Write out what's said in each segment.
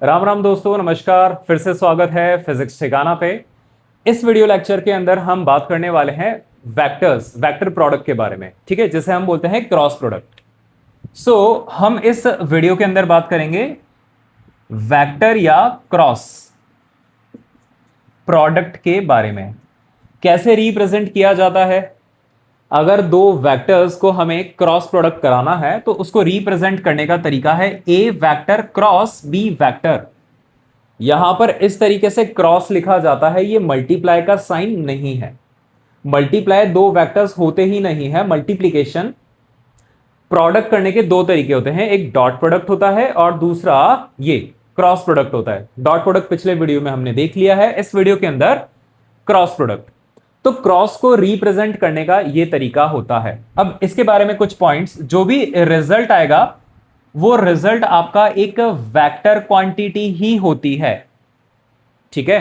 राम राम दोस्तों, नमस्कार। फिर से स्वागत है फिजिक्स ठिकाना पे। इस वीडियो लेक्चर के अंदर हम बात करने वाले हैं वेक्टर प्रोडक्ट के बारे में, ठीक है, जिसे हम बोलते हैं क्रॉस प्रोडक्ट। हम इस वीडियो के अंदर बात करेंगे वेक्टर या क्रॉस प्रोडक्ट के बारे में। कैसे रिप्रेजेंट किया जाता है? अगर दो वेक्टर्स को हमें क्रॉस प्रोडक्ट कराना है तो उसको रिप्रेजेंट करने का तरीका है A vector cross B vector. यहां पर इस तरीके से क्रॉस लिखा जाता है, ये मल्टीप्लाई का साइन नहीं है। मल्टीप्लाई दो वेक्टर्स होते ही नहीं है। मल्टीप्लिकेशन प्रोडक्ट करने के दो तरीके होते हैं, एक डॉट प्रोडक्ट होता है और दूसरा ये क्रॉस प्रोडक्ट होता है। डॉट प्रोडक्ट पिछले वीडियो में हमने देख लिया है, इस वीडियो के अंदर क्रॉस प्रोडक्ट। तो क्रॉस को रिप्रेजेंट करने का यह तरीका होता है। अब इसके बारे में कुछ पॉइंट्स, जो भी रिजल्ट आएगा वो रिजल्ट आपका एक वेक्टर क्वांटिटी ही होती है, ठीक है।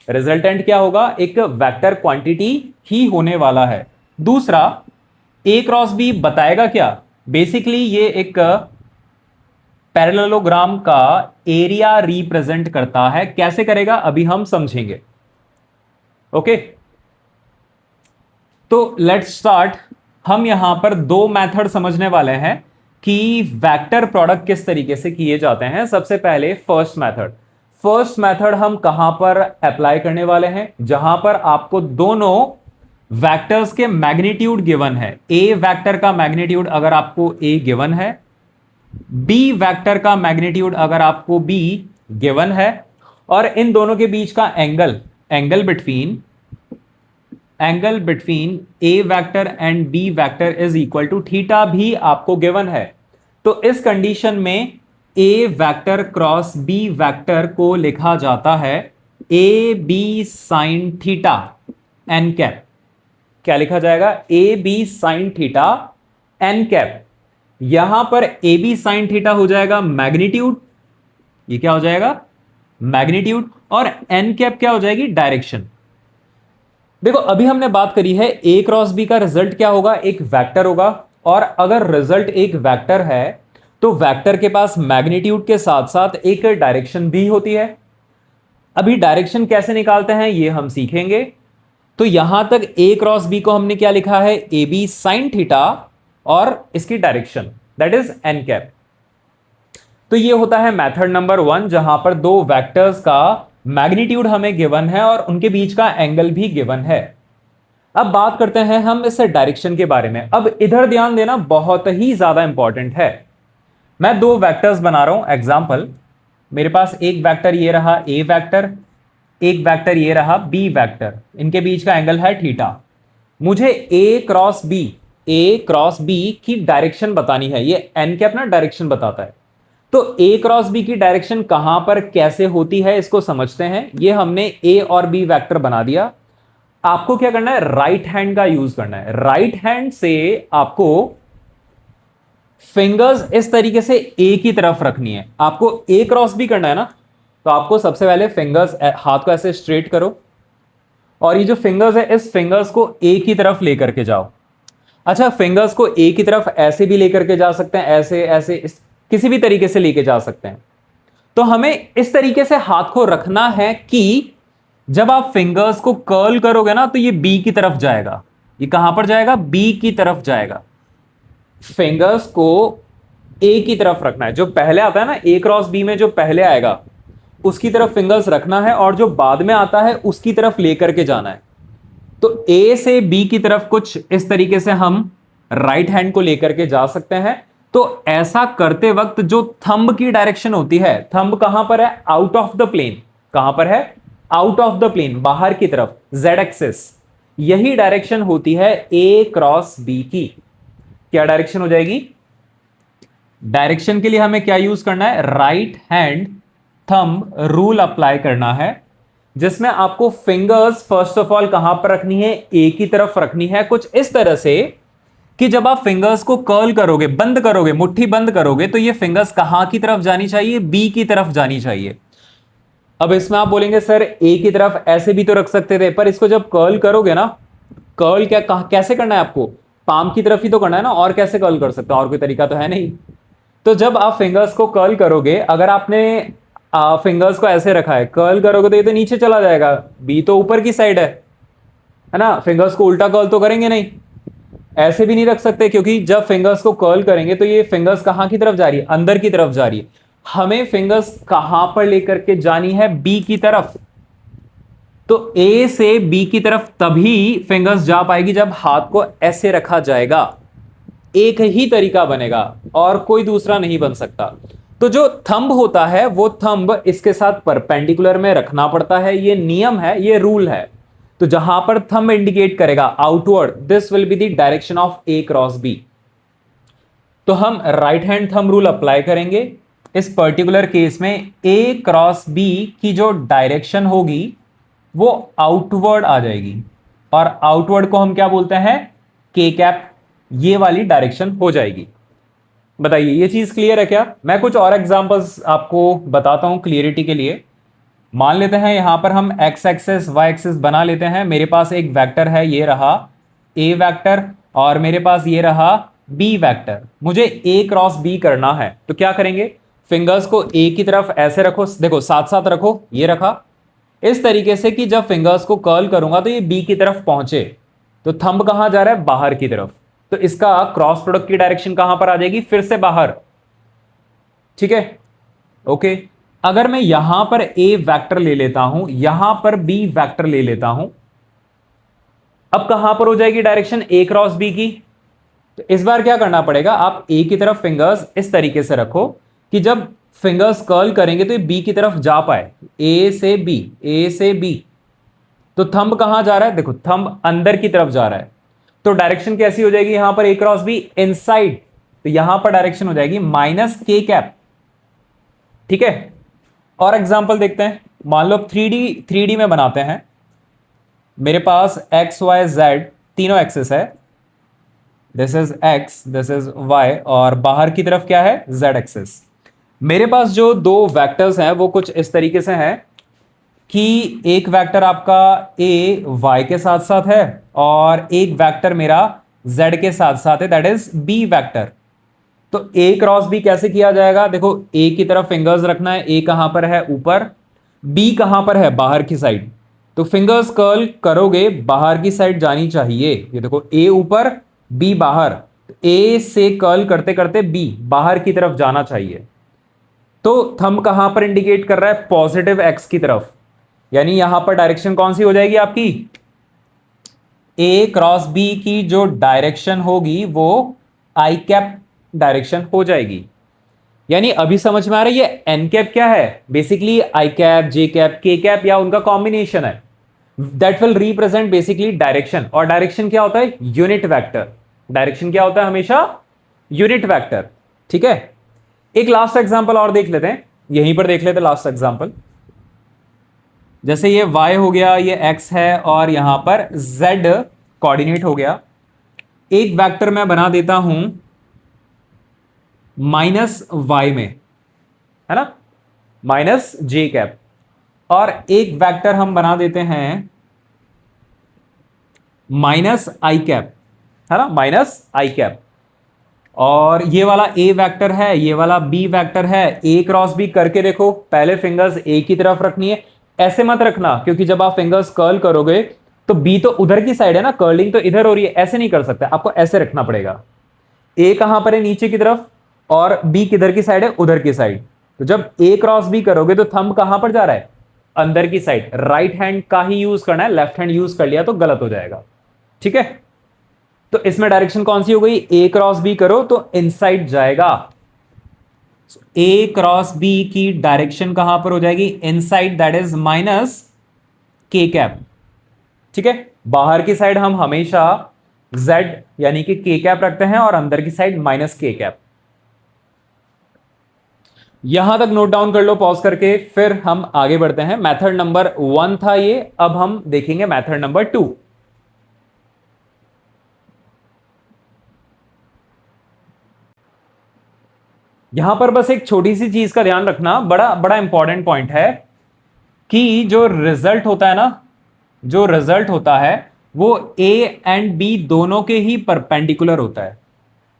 रिजल्टेंट क्या होगा? एक वेक्टर क्वांटिटी ही होने वाला है। दूसरा, ए क्रॉस बी बताएगा क्या? बेसिकली ये एक पैरेललोग्राम का एरिया रिप्रेजेंट करता है। कैसे करेगा अभी हम समझेंगे, ओके। तो लेट्स स्टार्ट। हम यहां पर दो मेथड समझने वाले हैं कि वेक्टर प्रोडक्ट किस तरीके से किए जाते हैं। सबसे पहले फर्स्ट मेथड हम कहां पर अप्लाई करने वाले हैं? जहां पर आपको दोनों वेक्टर्स के मैग्नीट्यूड गिवन है। ए वेक्टर का मैग्नीट्यूड अगर आपको ए गिवन है, बी वेक्टर का मैग्नीट्यूड अगर आपको बी गिवन है, और इन दोनों के बीच का angle between A vector and B vector is equal to theta भी आपको गिवन है। तो इस कंडीशन में A vector cross B vector को लिखा जाता है A B sine theta N cap. क्या लिखा जाएगा? A B sine theta N cap. यहां पर ए बी साइन थीटा हो जाएगा मैग्नीट्यूड, ये क्या हो जाएगा? मैग्नीट्यूड। और एन कैप क्या हो जाएगी? डायरेक्शन। देखो, अभी हमने बात करी है ए क्रॉस बी का रिजल्ट क्या होगा? एक वेक्टर होगा। और अगर रिजल्ट एक वेक्टर है तो वेक्टर के पास मैग्नीट्यूड के साथ साथ एक डायरेक्शन भी होती है। अभी डायरेक्शन कैसे निकालते हैं ये हम सीखेंगे। तो यहां तक ए क्रॉस बी को हमने क्या लिखा है? ए बी साइन थीटा और इसकी direction that is an cap. तो ये होता है मेथड नंबर 1, जहां पर दो वेक्टर्स का मैग्नीट्यूड हमें गिवन है और उनके बीच का एंगल भी गिवन है। अब बात करते हैं हम इस डायरेक्शन के बारे में। अब इधर ध्यान देना, बहुत ही ज्यादा इंपॉर्टेंट है। मैं दो वेक्टर्स बना रहा हूं। एग्जांपल, मेरे पास एक वेक्टर ये रहा ए वेक्टर, एक वेक्टर ये रहा बी वेक्टर। इनके बीच का एंगल है थीटा। मुझे ए क्रॉस बी की डायरेक्शन बतानी है। ये एन कैप ना डायरेक्शन बताता है। तो ए क्रॉस बी की डायरेक्शन कहां पर कैसे होती है इसको समझते हैं। ये हमने ए और बी वेक्टर बना दिया। आपको क्या करना है? राइट हैंड का यूज करना है। राइट हैंड से आपको फिंगर्स इस तरीके से ए की तरफ रखनी है। आपको ए क्रॉस बी करना है ना, तो आपको सबसे पहले फिंगर्स, हाथ को ऐसे स्ट्रेट करो और ये जो फिंगर्स है इस फिंगर्स को ए की तरफ लेकर के जाओ। अच्छा, फिंगर्स को ए की तरफ ऐसे भी लेकर के जा सकते हैं, ऐसे ऐसे किसी भी तरीके से लेके जा सकते हैं। तो हमें इस तरीके से हाथ को रखना है कि जब आप फिंगर्स को कर्ल करोगे ना तो ये बी की तरफ जाएगा। ये कहां पर जाएगा? बी की तरफ जाएगा। फिंगर्स को ए की तरफ रखना है। जो पहले आता है ना ए क्रॉस बी में, जो पहले आएगा उसकी तरफ फिंगर्स रखना है और जो बाद में आता है उसकी तरफ लेकर के जाना है। तो ए से बी की तरफ कुछ इस तरीके से हम राइट हैंड को लेकर के जा सकते हैं। तो ऐसा करते वक्त जो थंब की डायरेक्शन होती है, थंब कहां पर है? Out of the plane. कहां पर है? आउट ऑफ द प्लेन, बाहर की तरफ, जेड एक्सिस। यही डायरेक्शन होती है ए क्रॉस बी की। क्या डायरेक्शन हो जाएगी? डायरेक्शन के लिए हमें क्या यूज करना है? Right hand thumb rule apply करना है, जिसमें आपको फिंगर्स फर्स्ट ऑफ ऑल कहां पर रखनी है? ए की तरफ रखनी है। कुछ इस तरह से कि जब आप फिंगर्स को कर्ल करोगे, बंद करोगे, मुट्ठी बंद करोगे, तो ये फिंगर्स कहां की तरफ जानी चाहिए? बी की तरफ जानी चाहिए। अब इसमें आप बोलेंगे सर ए की तरफ ऐसे भी तो रख सकते थे, पर इसको जब कर्ल करोगे ना, कर्ल कैसे करना है आपको? पाम की तरफ ही तो करना है ना, और कैसे कर्ल कर सकते हो? और कोई तरीका तो है नहीं। तो जब आप फिंगर्स को कर्ल करोगे, अगर आपने फिंगर्स को ऐसे रखा है, कर्ल करोगे तो ये तो नीचे चला जाएगा, बी तो ऊपर की साइड है ना। फिंगर्स को उल्टा कर्ल तो करेंगे नहीं, ऐसे भी नहीं रख सकते, क्योंकि जब फिंगर्स को कर्ल करेंगे तो ये फिंगर्स कहां की तरफ जा रही है, अंदर की तरफ जा रही है। हमें फिंगर्स कहां पर लेकर के जानी है, बी की तरफ। तो ए से बी की तरफ तभी फिंगर्स जा पाएगी जब हाथ को ऐसे रखा जाएगा। एक ही तरीका बनेगा और कोई दूसरा नहीं बन सकता। तो जो थंब होता है वो थंब इसके साथ परपेंडिकुलर में रखना पड़ता है, ये नियम है, ये रूल है। तो जहां पर थंब इंडिकेट करेगा outward, this will be the direction of A cross B. तो हम right hand thumb rule apply करेंगे। इस पर्टिकुलर केस में ए क्रॉस बी की जो डायरेक्शन होगी वो आउटवर्ड आ जाएगी, और आउटवर्ड को हम क्या बोलते हैं, के कैप, ये वाली डायरेक्शन हो जाएगी। बताइए ये चीज क्लियर है क्या? मैं कुछ और एग्जांपल्स आपको बताता हूं क्लियरिटी के लिए। मान लेते हैं यहां पर हम एक्स एक्सेस वाई एक्सेस बना लेते हैं। मेरे पास एक वेक्टर है, ये रहा ए वेक्टर, और मेरे पास ये रहा बी वेक्टर। मुझे ए क्रॉस बी करना है, तो क्या करेंगे, फिंगर्स को ए की तरफ ऐसे रखो, देखो साथ साथ रखो, ये रखा इस तरीके से कि जब फिंगर्स को कर्ल करूंगा तो ये बी की तरफ पहुंचे। तो थंब कहां जा रहा है, बाहर की तरफ। तो इसका क्रॉस प्रोडक्ट की डायरेक्शन कहां पर आ जाएगी, फिर से बाहर। ठीक है, ओके। अगर मैं यहां पर ए वेक्टर ले लेता हूं, यहां पर बी वेक्टर ले लेता हूं, अब कहां पर हो जाएगी डायरेक्शन ए क्रॉस बी की। तो इस बार क्या करना पड़ेगा, आप ए की तरफ फिंगर्स इस तरीके से रखो कि जब फिंगर्स कर्ल करेंगे तो ये बी की तरफ जा पाए, ए से बी, ए से बी। तो थंब कहां जा रहा है, देखो थंब अंदर की तरफ जा रहा है। तो डायरेक्शन कैसी हो जाएगी यहां पर, ए क्रॉस बी इनसाइड। तो यहां पर डायरेक्शन हो जाएगी माइनस के कैप। ठीक है, और एग्जांपल देखते हैं। मान लो 3D में बनाते हैं। मेरे पास एक्स वाई जेड तीनों एक्सेस है, this is X, this is Y, और बाहर की तरफ क्या है, जेड एक्सेस। मेरे पास जो दो वेक्टर्स हैं वो कुछ इस तरीके से हैं कि एक वेक्टर आपका ए वाई के साथ साथ है, और एक वेक्टर मेरा जेड के साथ साथ है, दैट इज बी वेक्टर। तो ए क्रॉस बी कैसे किया जाएगा, देखो ए की तरफ फिंगर्स रखना है, ए कहां पर है, ऊपर, बी कहां पर है, बाहर की साइड। तो फिंगर्स कर्ल करोगे, बाहर की साइड जानी चाहिए। ये देखो ए ऊपर बी बाहर, ए से कर्ल करते करते बी बाहर की तरफ जाना चाहिए। तो थंब कहां पर इंडिकेट कर रहा है, पॉजिटिव एक्स की तरफ, यानी यहां पर डायरेक्शन कौन सी हो जाएगी आपकी, ए क्रॉस बी की जो डायरेक्शन होगी वो आई कैप डायरेक्शन हो जाएगी। यानी अभी समझ में आ रही है एन कैप क्या है, basically I cap, J cap, के कैप या उनका कॉम्बिनेशन है, that will represent basically direction. और डायरेक्शन क्या होता है, यूनिट वेक्टर। डायरेक्शन क्या होता है, हमेशा यूनिट वेक्टर। ठीक है, एक लास्ट एग्जांपल और देख लेते हैं, यहीं पर देख लेते हैं लास्ट एग्जांपल। जैसे ये y हो गया, ये x है, और यहां पर z कोऑर्डिनेट हो गया। एक वेक्टर मैं बना देता हूं माइनस y में, है ना, माइनस j कैप, और एक वेक्टर हम बना देते हैं माइनस i कैप, है ना, माइनस i कैप। और ये वाला a वेक्टर है, ये वाला b वेक्टर है। a क्रॉस b करके देखो, पहले फिंगर्स a की तरफ रखनी है, ऐसे मत रखना, क्योंकि जब आप फिंगर्स कर्ल करोगे तो b तो उधर की साइड है ना, कर्लिंग तो इधर हो रही है, ऐसे नहीं कर सकते, आपको ऐसे रखना पड़ेगा। a कहां पर है, नीचे की तरफ, और b किधर की साइड है, उधर की साइड। तो जब a क्रॉस b करोगे तो थंब कहां पर जा रहा है, अंदर की साइड। राइट हैंड का ही यूज करना है, लेफ्ट हैंड यूज कर लिया तो गलत हो जाएगा। ठीक है, तो इसमें डायरेक्शन कौन सी हो गई, ए क्रॉस बी करो तो इनसाइड जाएगा। ए क्रॉस बी की डायरेक्शन कहां पर हो जाएगी, inside, that is minus K cap. ठीक है, बाहर की साइड हम हमेशा z यानी कि के कैप रखते हैं, और अंदर की साइड माइनस के कैप। यहां तक नोट डाउन कर लो पॉज करके, फिर हम आगे बढ़ते हैं। मेथड नंबर 1 था ये, अब हम देखेंगे मेथड नंबर 2। यहां पर बस एक छोटी सी चीज का ध्यान रखना, बड़ा बड़ा इंपॉर्टेंट पॉइंट है कि जो रिजल्ट होता है ना, जो रिजल्ट होता है वो ए एंड बी दोनों के ही परपेंडिकुलर होता है।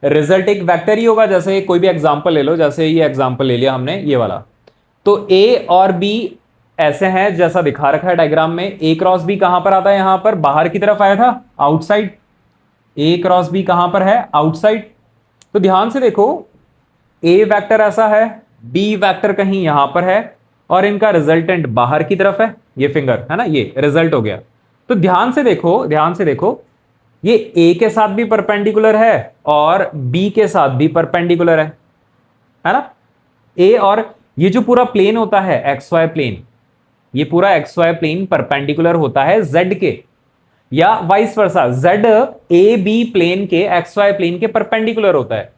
रिजल्ट एक वेक्टर ही होगा। जैसे कोई भी एग्जांपल ले लो, जैसे ये एग्जांपल ले लिया हमने, ये वाला, तो ए और बी ऐसे हैं जैसा दिखा रखा है डायग्राम में। ए क्रॉस बी कहां पर आता है, यहां पर बाहर की तरफ आया था, आउटसाइड। ए क्रॉस बी कहां पर है, आउटसाइड। तो ध्यान से देखो, ए वेक्टर ऐसा है, बी वेक्टर कहीं यहां पर है, और इनका रिजल्टेंट बाहर की तरफ है, ये फिंगर है ना, ये रिजल्ट हो गया। तो ध्यान से देखो, ध्यान से देखो, ये ए के साथ भी परपेंडिकुलर है और बी के साथ भी परपेंडिकुलर है ना। ए और ये जो पूरा प्लेन होता है एक्स वाई प्लेन, ये पूरा एक्स वाई प्लेन परपेंडिकुलर होता है जेड के, या vice versa, Z A B plane के एक्स वाई प्लेन के परपेंडिकुलर होता है।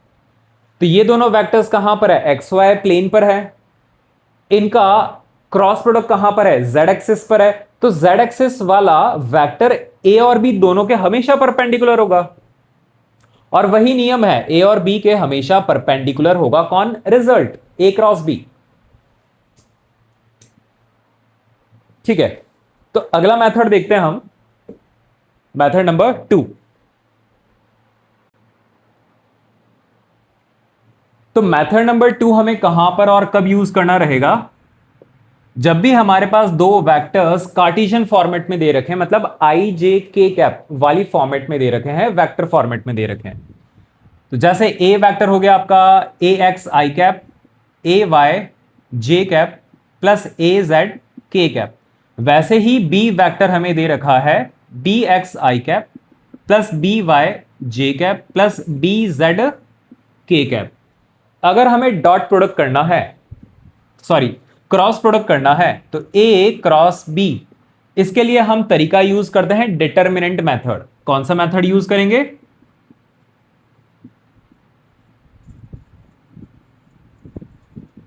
तो ये दोनों वेक्टर्स कहां पर है, एक्स वाई प्लेन पर है। इनका क्रॉस प्रोडक्ट कहां पर है, जेड एक्सिस पर है। तो जेड एक्सिस वाला वेक्टर ए और बी दोनों के हमेशा परपेंडिकुलर होगा, और वही नियम है, ए और बी के हमेशा परपेंडिकुलर होगा कौन, रिजल्ट, ए क्रॉस बी। ठीक है, तो अगला मेथड देखते हैं हम, मेथड नंबर 2। तो मेथड नंबर 2 हमें कहां पर और कब यूज करना रहेगा, जब भी हमारे पास दो वेक्टर्स कार्टेशियन फॉर्मेट में दे रखे हैं, मतलब आई जे के कैप वाली फॉर्मेट में दे रखे हैं, वेक्टर फॉर्मेट में दे रखे हैं। तो जैसे ए वेक्टर हो गया आपका ए एक्स आई कैप, ए वाई जे कैप, प्लस ए जेड के कैप, वैसे ही बी वेक्टर हमें दे रखा है बी एक्स आई कैप प्लस बी वाई जे कैप प्लस बी जेड के कैप। अगर हमें डॉट प्रोडक्ट करना है, सॉरी क्रॉस प्रोडक्ट करना है, तो ए क्रॉस बी, इसके लिए हम तरीका यूज करते हैं डिटर्मिनेंट मेथड। कौन सा मेथड यूज करेंगे,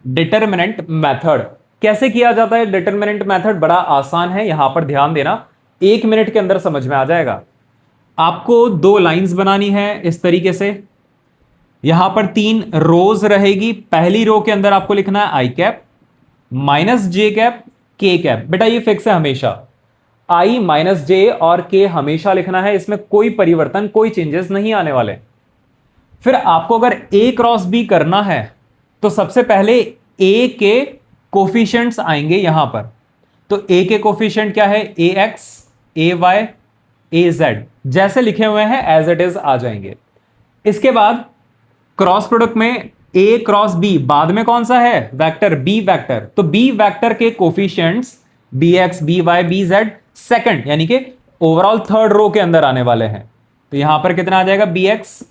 डिटर्मिनेंट मेथड। कैसे किया जाता है डिटर्मिनेंट मेथड, बड़ा आसान है, यहां पर ध्यान देना, 1 मिनट के अंदर समझ में आ जाएगा। आपको दो लाइंस बनानी है इस तरीके से, यहां पर 3 रोज रहेगी। पहली रो के अंदर आपको लिखना है आई कैप माइनस जे कैप के कैप। बेटा ये फिक्स है हमेशा, आई माइनस जे और के हमेशा लिखना है, इसमें कोई परिवर्तन, कोई चेंजेस नहीं आने वाले। फिर आपको अगर ए क्रॉस बी करना है, तो सबसे पहले ए के कोफिशिएंट्स आएंगे यहां पर। तो ए के कोफिशिएंट क्या है, ए X, A Y, A Z, जैसे लिखे हुए हैं एज इट इज आ जाएंगे। इसके बाद क्रॉस प्रोडक्ट में ए क्रॉस बी, बाद में कौन सा है, वेक्टर बी वेक्टर। तो बी वेक्टर के coefficients B X, B Y, B Z second, यानी कि ओवरऑल थर्ड रो के अंदर आने वाले हैं। तो यहां पर कितना आ जाएगा, बी एक्स,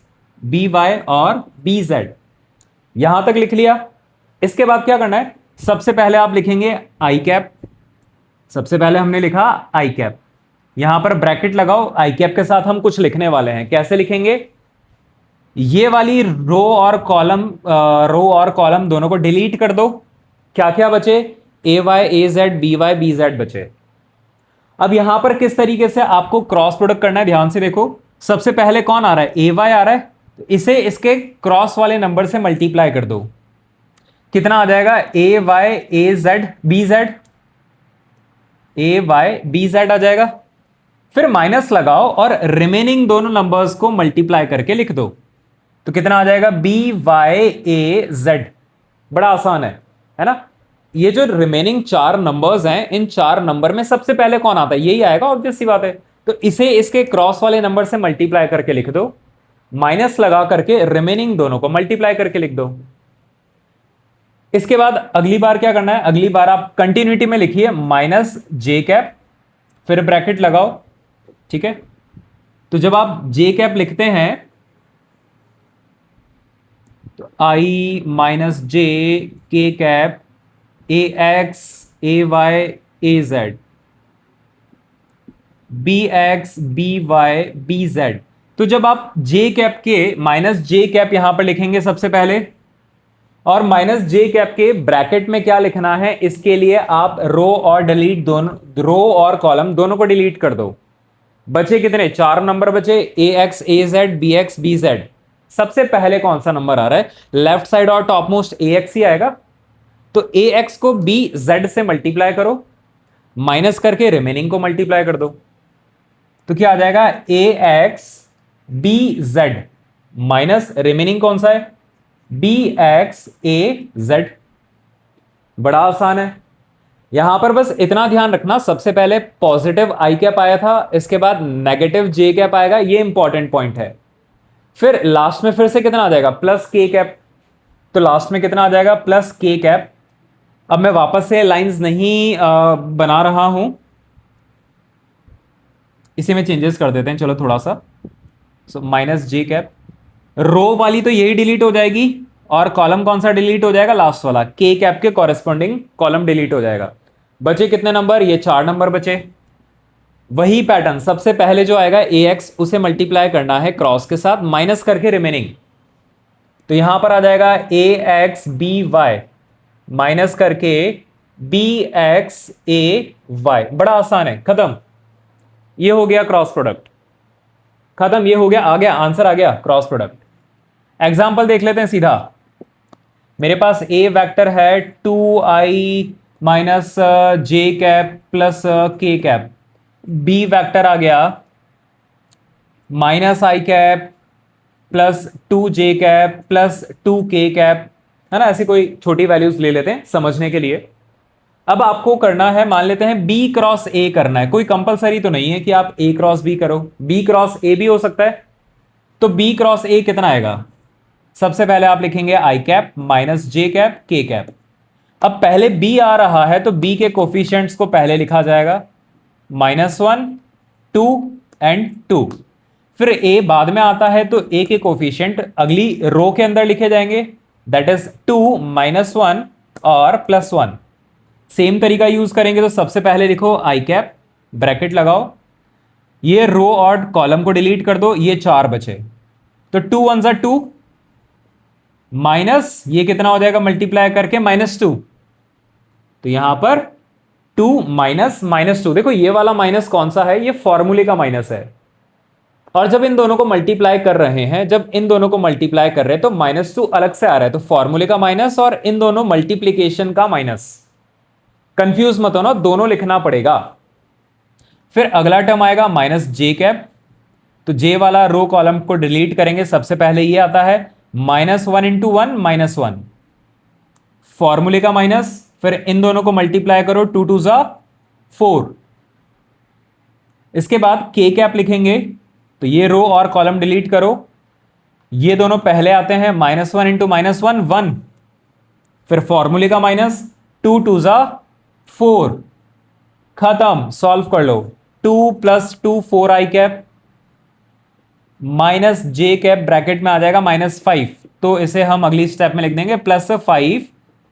बी वाई और बी जेड, यहां तक लिख लिया। इसके बाद क्या करना है, सबसे पहले आप लिखेंगे आई कैप। सबसे पहले हमने लिखा आई कैप, यहां पर ब्रैकेट लगाओ, आई कैप के साथ हम कुछ लिखने वाले हैं। कैसे लिखेंगे, ये वाली रो और कॉलम दोनों को डिलीट कर दो। क्या क्या बचे, A Y, A Z, B Y, B Z बचे। अब यहां पर किस तरीके से आपको क्रॉस प्रोडक्ट करना है, ध्यान से देखो। सबसे पहले कौन आ रहा है, ए वाई आ रहा है, तो इसे इसके क्रॉस वाले नंबर से मल्टीप्लाई कर दो। कितना आ जाएगा, A Y, A Z, B Z, A Y, B Z आ जाएगा। फिर माइनस लगाओ और रिमेनिंग दोनों नंबर्स को मल्टीप्लाई करके लिख दो। तो कितना आ जाएगा, बी वाई ए जेड। बड़ा आसान है ना। ये जो रिमेनिंग 4 नंबर्स हैं, इन 4 नंबर में सबसे पहले कौन आता है, यही आएगा, ऑब्वियस सी बात है। तो इसे इसके क्रॉस वाले नंबर से मल्टीप्लाई करके लिख दो, माइनस लगा करके रिमेनिंग दोनों को मल्टीप्लाई करके लिख दो। इसके बाद अगली बार क्या करना है, अगली बार आप कंटिन्यूटी में लिखिए माइनस जे कैप, फिर ब्रैकेट लगाओ, ठीक है। तो जब आप जे कैप लिखते हैं, तो आई minus J K cap, A X, A Y, A Z, B X, B Y, B Z. तो जब आप जे कैप के माइनस जे कैप यहां पर लिखेंगे सबसे पहले, और माइनस जे कैप के ब्रैकेट में क्या लिखना है, इसके लिए आप रो और डिलीट दोनों, रो और कॉलम दोनों को डिलीट कर दो। बचे कितने, 4 नंबर बचे, A X, A Z, B X, B Z. सबसे पहले कौन सा नंबर आ रहा है, लेफ्ट साइड और टॉप मोस्ट ए एक्स ही आएगा। तो ए एक्स को बी जेड से मल्टीप्लाई करो, माइनस करके रिमेनिंग को मल्टीप्लाई कर दो। तो क्या आ जाएगा, A X B Z minus remaining कौन सा है, बी एक्स ए जेड। बड़ा आसान है। यहां पर बस इतना ध्यान रखना, सबसे पहले पॉजिटिव आई कैप आया था, इसके बाद नेगेटिव जे कैप आएगा, ये इंपॉर्टेंट पॉइंट है। फिर लास्ट में फिर से कितना आ जाएगा, प्लस के कैप। तो लास्ट में कितना आ जाएगा, प्लस के कैप। अब मैं वापस से लाइंस नहीं बना रहा हूं, इसी में चेंजेस कर देते हैं चलो थोड़ा सा। सो माइनस जे कैप, रो वाली तो यही डिलीट हो जाएगी, और कॉलम कौन सा डिलीट हो जाएगा, लास्ट वाला के कैप के कॉरेस्पॉन्डिंग कॉलम डिलीट हो जाएगा। बचे कितने नंबर, ये 4 नंबर बचे। वही पैटर्न, सबसे पहले जो आएगा ए एक्स उसे मल्टीप्लाई करना है क्रॉस के साथ, माइनस करके रिमेनिंग। तो यहां पर आ जाएगा A X B Y minus करके बी एक्स ए वाई। बड़ा आसान है, खत्म। ये हो गया क्रॉस प्रोडक्ट, खत्म। ये हो गया, आ गया आंसर, आ गया क्रॉस प्रोडक्ट। एग्जाम्पल देख लेते हैं सीधा। मेरे पास ए वेक्टर है 2i minus J cap plus K cap, B vector आ गया minus I cap plus 2j cap plus 2k cap, है ना। ऐसी कोई छोटी वैल्यूज ले लेते हैं समझने के लिए। अब आपको करना है, मान लेते हैं b क्रॉस a करना है। कोई कंपलसरी तो नहीं है कि आप a क्रॉस b करो, b क्रॉस a भी हो सकता है। तो b क्रॉस a कितना आएगा, सबसे पहले आप लिखेंगे आई कैप माइनस जे कैप के कैप। अब पहले b आ रहा है तो b के कोफिशिएंट्स को पहले लिखा जाएगा, -1 2 एंड 2। फिर a बाद में आता है तो a के कोफिशिएंट अगली रो के अंदर लिखे जाएंगे, दैट इज 2 -1 और +1। सेम तरीका यूज करेंगे, तो सबसे पहले लिखो आई कैप, ब्रैकेट लगाओ, ये रो और कॉलम को डिलीट कर दो, ये 4 बचे। तो 2 1 ज़ा 2 माइनस ये कितना हो जाएगा मल्टीप्लाई करके -2। तो यहां पर 2 माइनस -2, देखो ये वाला माइनस कौन सा है, ये फॉर्मूले का माइनस है। और जब इन दोनों को मल्टीप्लाई कर रहे हैं, जब इन दोनों को मल्टीप्लाई कर रहे हैं तो -2 अलग से आ रहा है, तो फॉर्मूले का माइनस और इन दोनों मल्टीप्लीकेशन का माइनस। कंफ्यूज मत हो ना, दोनों लिखना पड़ेगा। फिर अगला टर्म आएगा माइनस जे कैप, तो जे वाला रो कॉलम को डिलीट करेंगे, सबसे पहले ये आता है -1 इंटू 1 -1, फॉर्मूले का माइनस। फिर इन दोनों को मल्टीप्लाई करो, 2 2 ज़ा 4। इसके बाद के कैप लिखेंगे, तो ये रो और कॉलम डिलीट करो, ये दोनों पहले आते हैं, -1 इंटू -1 1, फिर फॉर्मूले का माइनस, 2 2 ज़ा 4, खत्म। सॉल्व कर लो, 2 + 2 4 आई cap minus J cap bracket में आ जाएगा -5, तो इसे हम अगली स्टेप में लिख देंगे +5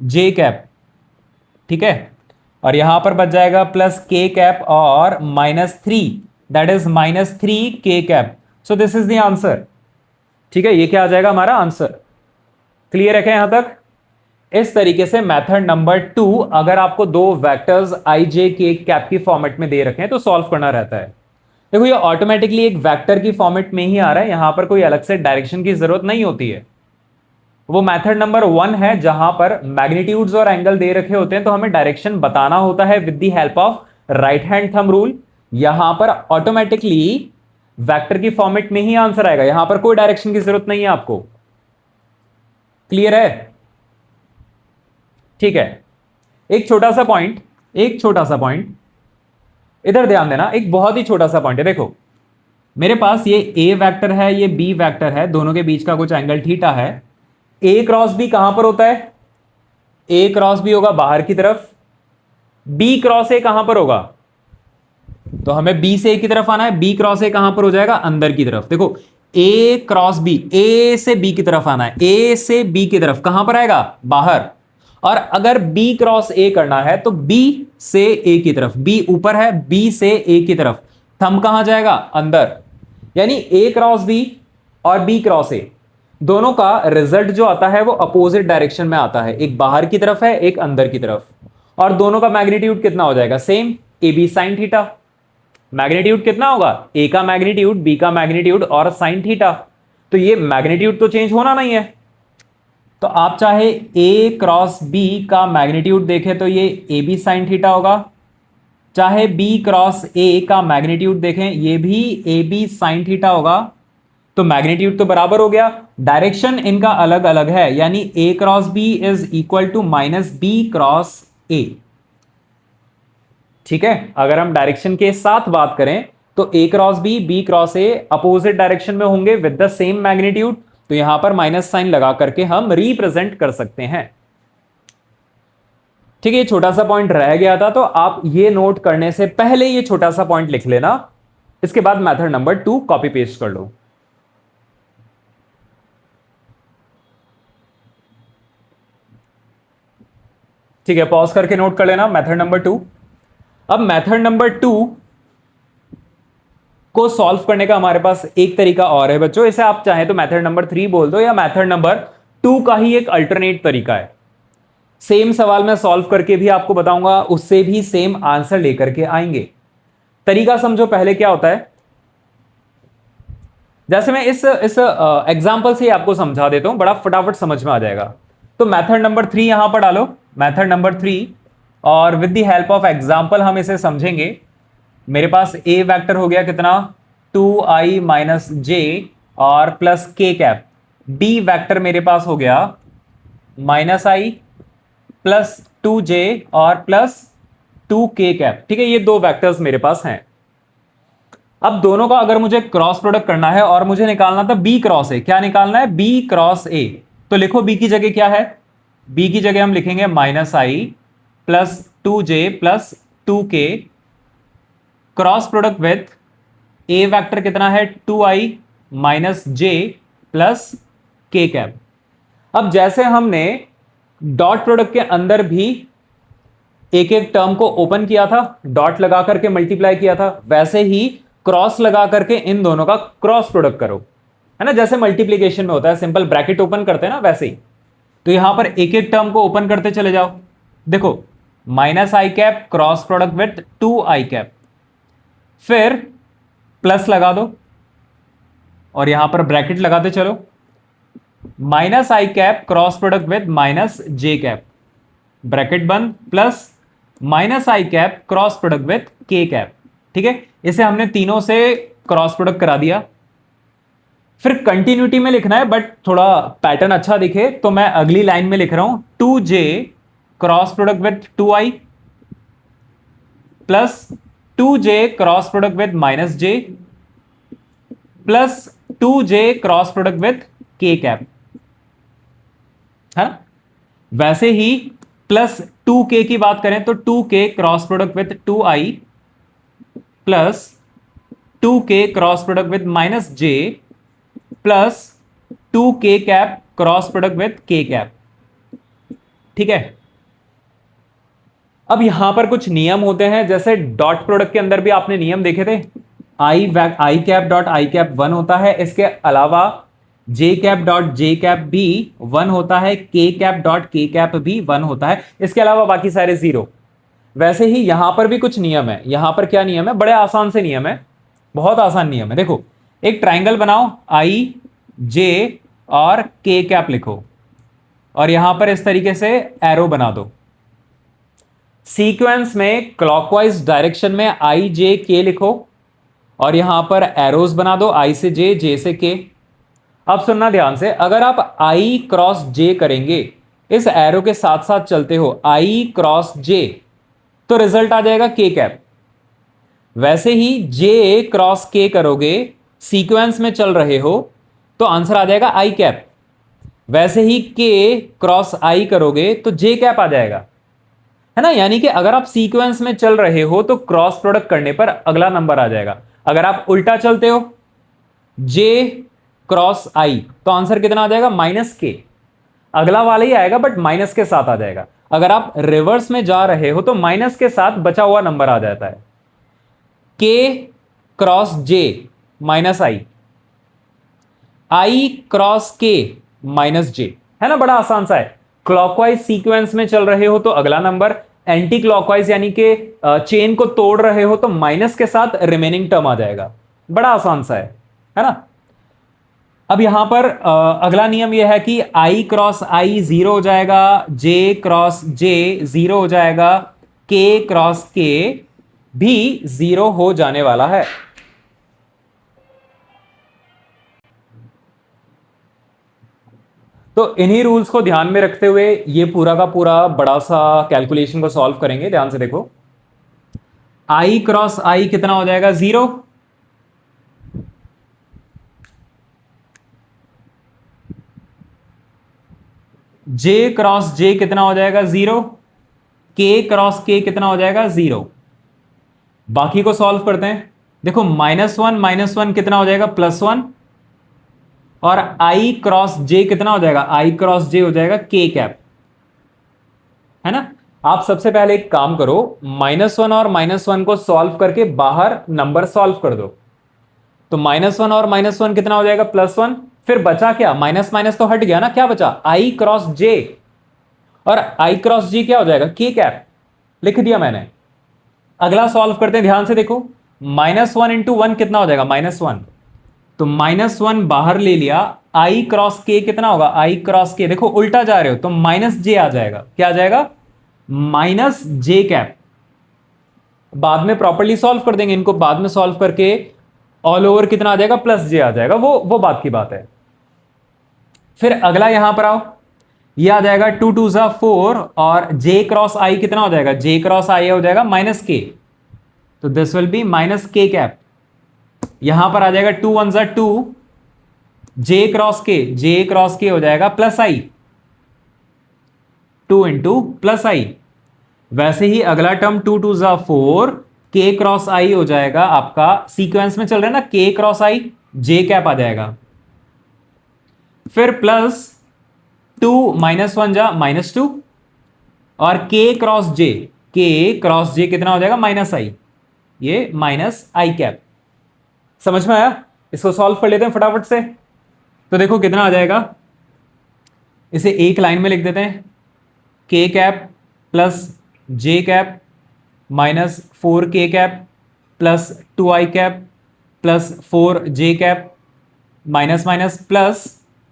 जे कैप, ठीक है। और यहां पर बच जाएगा प्लस के कैप और -3, that is -3 K cap. So this is the answer, ठीक है। ये क्या आ जाएगा हमारा आंसर। क्लियर है क्या यहां तक। इस तरीके से मेथड नंबर 2, अगर आपको दो वेक्टर्स आई जे के कैप की फॉर्मेट में दे रखे हैं तो सॉल्व करना रहता है। देखो ये ऑटोमेटिकली एक वेक्टर की फॉर्मेट में ही आ रहा है, यहां पर कोई अलग से डायरेक्शन की जरूरत नहीं होती है। वो मेथड नंबर 1 है जहां पर मैग्नीट्यूड्स और एंगल दे रखे होते हैं, तो हमें डायरेक्शन बताना होता है with the help of right hand thumb rule. यहां पर ऑटोमेटिकली वेक्टर की फॉर्मेट में ही आंसर आएगा, यहां पर कोई डायरेक्शन की जरूरत नहीं है आपको। क्लियर है, ठीक है। एक छोटा सा पॉइंट इधर ध्यान देना, एक बहुत ही छोटा सा पॉइंट है। देखो मेरे पास ये ए वेक्टर है, ये बी वेक्टर है, दोनों के बीच का कुछ एंगल थीटा है। ए क्रॉस बी कहां पर होता है, ए क्रॉस बी होगा बाहर की तरफ, बी क्रॉस ए कहां पर होगा, तो हमें बी से ए की तरफ आना है, बी क्रॉस ए कहां पर हो जाएगा अंदर की तरफ। देखो ए क्रॉस बी, ए से बी की तरफ आना है, ए से बी की तरफ कहां पर आएगा बाहर। और अगर बी क्रॉस ए करना है तो बी से ए की तरफ, बी ऊपर है, बी से ए की तरफ, थंब कहां जाएगा अंदर। यानी ए क्रॉस बी और बी क्रॉस ए दोनों का रिजल्ट जो आता है वो अपोजिट डायरेक्शन में आता है, एक बाहर की तरफ है एक अंदर की तरफ, और दोनों का मैग्नीट्यूड कितना हो जाएगा same, A B sine theta. Magnitude कितना होगा, ए का मैग्नीट्यूड, बी का मैग्नीट्यूड और साइन थीटा। तो ये मैग्नीट्यूड तो चेंज होना नहीं है, तो आप चाहे ए क्रॉस बी का मैग्नीट्यूड देखें तो ये ए बी साइन थीटा होगा, चाहे बी क्रॉस ए का मैग्नीट्यूड देखें ये भी ए बी साइन थीटा होगा। तो मैग्नीट्यूड तो बराबर हो गया, डायरेक्शन इनका अलग अलग है, यानी a cross B is equal to minus B cross A. ठीक है, अगर हम डायरेक्शन के साथ बात करें तो a cross B, B cross A opposite direction में होंगे विद द सेम मैग्नीट्यूड, तो यहां पर माइनस साइन लगा करके हम रिप्रेजेंट कर सकते हैं। ठीक है, ये छोटा सा पॉइंट रह गया था, तो आप ये नोट करने से पहले ये छोटा सा पॉइंट लिख लेना, इसके बाद मेथड नंबर 2 कॉपी पेस्ट कर लो। ठीक है, पॉज करके नोट कर लेना मेथड नंबर 2। अब मेथड नंबर 2 को सॉल्व करने का हमारे पास एक तरीका और है बच्चों, इसे आप चाहें तो मेथड नंबर 3 बोल दो, या मेथड नंबर 2 का ही एक अल्टरनेट तरीका है। सेम सवाल मैं सॉल्व करके भी आपको बताऊंगा, उससे भी सेम आंसर लेकर के आएंगे। तरीका समझो पहले क्या होता है, जैसे मैं इस एग्जांपल से आपको समझा देता हूं, बड़ा फटाफट समझ में आ जाएगा। तो मेथड नंबर 3 यहां पर डालो, मेथड नंबर 3, और with the help of example हम इसे समझेंगे। मेरे पास ए वेक्टर हो गया कितना, 2i माइनस जे और plus K cap. B vector मेरे पास हो गया माइनस आई प्लस 2j और प्लस 2k कैप। ठीक है, ये दो वेक्टर्स मेरे पास हैं। अब दोनों का अगर मुझे क्रॉस प्रोडक्ट करना है और मुझे निकालना था बी क्रॉस ए, क्या निकालना है, बी क्रॉस ए। तो लिखो बी की जगह क्या है, बी की जगह हम लिखेंगे minus I plus 2j plus 2k cross product with A vector कितना है, 2i माइनस जे प्लस के कैप। अब जैसे हमने डॉट प्रोडक्ट के अंदर भी एक एक टर्म को ओपन किया था, डॉट लगा करके मल्टीप्लाई किया था, वैसे ही क्रॉस लगा करके इन दोनों का क्रॉस प्रोडक्ट करो, है ना, जैसे मल्टीप्लीकेशन में होता है, सिंपल ब्रैकेट ओपन करते हैं ना वैसे ही। तो यहां पर एक एक टर्म को ओपन करते चले जाओ। देखो minus I cap cross product with 2i cap, फिर प्लस लगा दो और यहां पर ब्रैकेट लगाते चलो, minus I cap cross product with minus J cap, bracket बंद, plus minus I cap cross product with K cap. ठीक है, इसे हमने तीनों से क्रॉस प्रोडक्ट करा दिया। फिर कंटिन्यूटी में लिखना है, बट थोड़ा पैटर्न अच्छा दिखे तो मैं अगली लाइन में लिख रहा हूं 2j cross product with 2i plus 2j cross product with minus J plus 2j cross product with K cap, है। वैसे ही प्लस 2k की बात करें तो 2k cross product with 2i plus 2k cross product with minus J plus 2k cap cross product with k cap. ठीक है, अब यहां पर कुछ नियम होते हैं, जैसे डॉट प्रोडक्ट के अंदर भी आपने नियम देखे थे, आई कैप डॉट आई कैप 1 होता है, इसके अलावा जे कैप डॉट जे कैप भी 1 होता है, के कैप डॉट के कैप भी 1 होता है, इसके अलावा बाकी सारे 0। वैसे ही यहां पर भी कुछ नियम है। यहां पर क्या नियम है, बड़े आसान से नियम है, बहुत आसान नियम है। देखो एक ट्राइंगल बनाओ, आई जे और के कैप लिखो और यहां पर इस तरीके से एरो बना दो। सीक्वेंस में क्लॉकवाइज डायरेक्शन में आई जे के लिखो और यहां पर एरोज बना दो, आई से जे, जे से के। अब सुनना ध्यान से, अगर आप आई क्रॉस जे करेंगे, इस एरो के साथ साथ चलते हो, आई क्रॉस जे, तो रिजल्ट आ जाएगा के कैप। वैसे ही जे क्रॉस के करोगे, सीक्वेंस में चल रहे हो, तो आंसर आ जाएगा आई कैप। वैसे ही के क्रॉस आई करोगे तो जे कैप आ जाएगा, है ना। यानी कि अगर आप सीक्वेंस में चल रहे हो तो क्रॉस प्रोडक्ट करने पर अगला नंबर आ जाएगा। अगर आप उल्टा चलते हो, जे क्रॉस आई, तो आंसर कितना आ जाएगा, माइनस के। अगला वाला ही आएगा बट माइनस के साथ आ जाएगा। अगर आप रिवर्स में जा रहे हो तो माइनस के साथ बचा हुआ नंबर आ जाता है। के क्रॉस जे माइनस आई, आई क्रॉस के माइनस जे, है ना, बड़ा आसान सा है। क्लॉकवाइज सीक्वेंस में चल रहे हो तो अगला नंबर, एंटी क्लॉकवाइज यानी कि चेन को तोड़ रहे हो तो माइनस के साथ रिमेनिंग टर्म आ जाएगा। बड़ा आसान सा है ना। अब यहां पर अगला नियम यह है कि आई क्रॉस आई 0 हो जाएगा, जे क्रॉस जे 0 हो जाएगा, के क्रॉस के भी 0 हो जाने वाला है। तो इन्हीं रूल्स को ध्यान में रखते हुए ये पूरा का पूरा बड़ा सा कैलकुलेशन को सॉल्व करेंगे। ध्यान से देखो, आई क्रॉस आई कितना हो जाएगा 0, जे क्रॉस जे कितना हो जाएगा 0, के क्रॉस के कितना हो जाएगा 0। बाकी को सॉल्व करते हैं। देखो -1 कितना हो जाएगा +1, और आई क्रॉस जे कितना हो जाएगा, आई क्रॉस जे हो जाएगा के कैप, है ना। आप सबसे पहले एक काम करो, -1 और -1 को सॉल्व करके बाहर नंबर सॉल्व कर दो। तो -1 और -1 कितना हो जाएगा +1, फिर बचा क्या, माइनस माइनस तो हट गया ना, क्या बचा आई क्रॉस जे, और आई क्रॉस जे क्या हो जाएगा के कैप, लिख दिया मैंने। अगला सॉल्व करते हैं, ध्यान से देखो, -1 इंटू 1 कितना हो जाएगा -1, तो -1 बाहर ले लिया, आई क्रॉस के कितना होगा, आई क्रॉस के, देखो उल्टा जा रहे हो तो -j आ जाएगा, क्या आ जाएगा -j कैप। बाद में प्रॉपर्ली सॉल्व कर देंगे इनको, बाद में सॉल्व करके ऑल ओवर कितना आ जाएगा +j आ जाएगा, वो बात की बात है। फिर अगला यहां पर आओ, ये आ जाएगा 2 2 ज़ा 4, और j क्रॉस आई कितना हो जाएगा, j क्रॉस आई हो जाएगा -k, तो this will B -k cap. यहां पर आ जाएगा 2 1 ज़ा 2, j क्रॉस के हो जाएगा +i, 2 इंटू +i। वैसे ही अगला टर्म 2 2 ज़ा 4, k क्रॉस i हो जाएगा आपका, सीक्वेंस में चल रहा है ना, k cross i, j cap आ जाएगा। फिर +2 -1 जा -2, और k क्रॉस j कितना हो जाएगा -i, ये -i कैप। समझ में आया? इसको सॉल्व कर लेते हैं फटाफट से। तो देखो कितना आ जाएगा, इसे एक लाइन में लिख देते हैं, k cap plus j cap minus 4k cap plus 2i cap plus 4j cap minus minus plus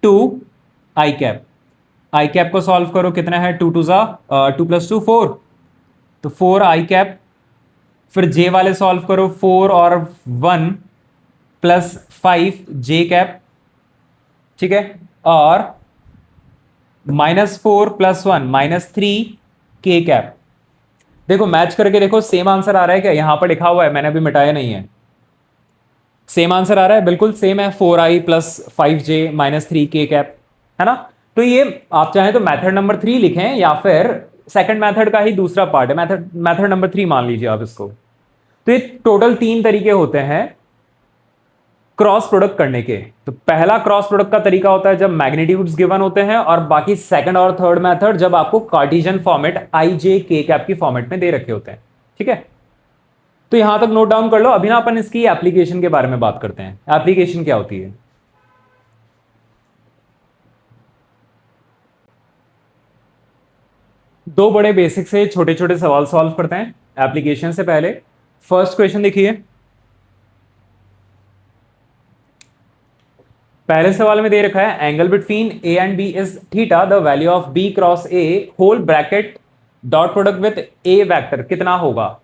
2i cap. i cap को सॉल्व करो, कितना है 2 2 ज़ा 2 + 2 4, तो 4i कैप। फिर j वाले सॉल्व करो, 4 और 1 प्लस 5j कैप, ठीक है, और -4 + 1 -3k कैप। देखो मैच करके देखो, सेम आंसर आ रहा है क्या, यहां पर लिखा हुआ है, मैंने अभी मिटाया नहीं है, सेम आंसर आ रहा है, बिल्कुल सेम है, 4i + 5j -3k कैप, है ना। तो ये आप चाहें तो मेथड नंबर 3 लिखें, या फिर सेकंड मेथड का ही दूसरा पार्ट है, मेथड नंबर 3 मान लीजिए आप इसको। तो ये टोटल 3 तरीके होते हैं क्रॉस प्रोडक्ट करने के। तो पहला क्रॉस प्रोडक्ट का तरीका होता है जब मैग्नीट्यूड्स गिवन होते हैं, और बाकी सेकंड और थर्ड मेथड जब आपको कार्टेशियन फॉर्मेट आई जे के कैप की फॉर्मेट में दे रखे होते हैं, ठीक है। तो यहां तक नोट डाउन कर लो। अभी ना अपन इसकी एप्लीकेशन के बारे में बात करते हैं। एप्लीकेशन क्या होती है, दो बड़े बेसिक से छोटे छोटे सवाल सॉल्व करते हैं एप्लीकेशन से पहले। फर्स्ट क्वेश्चन देखिए, पहले सवाल में दे रखा है angle between A and B is theta, the value of B cross A whole bracket dot product with A vector कितना होगा।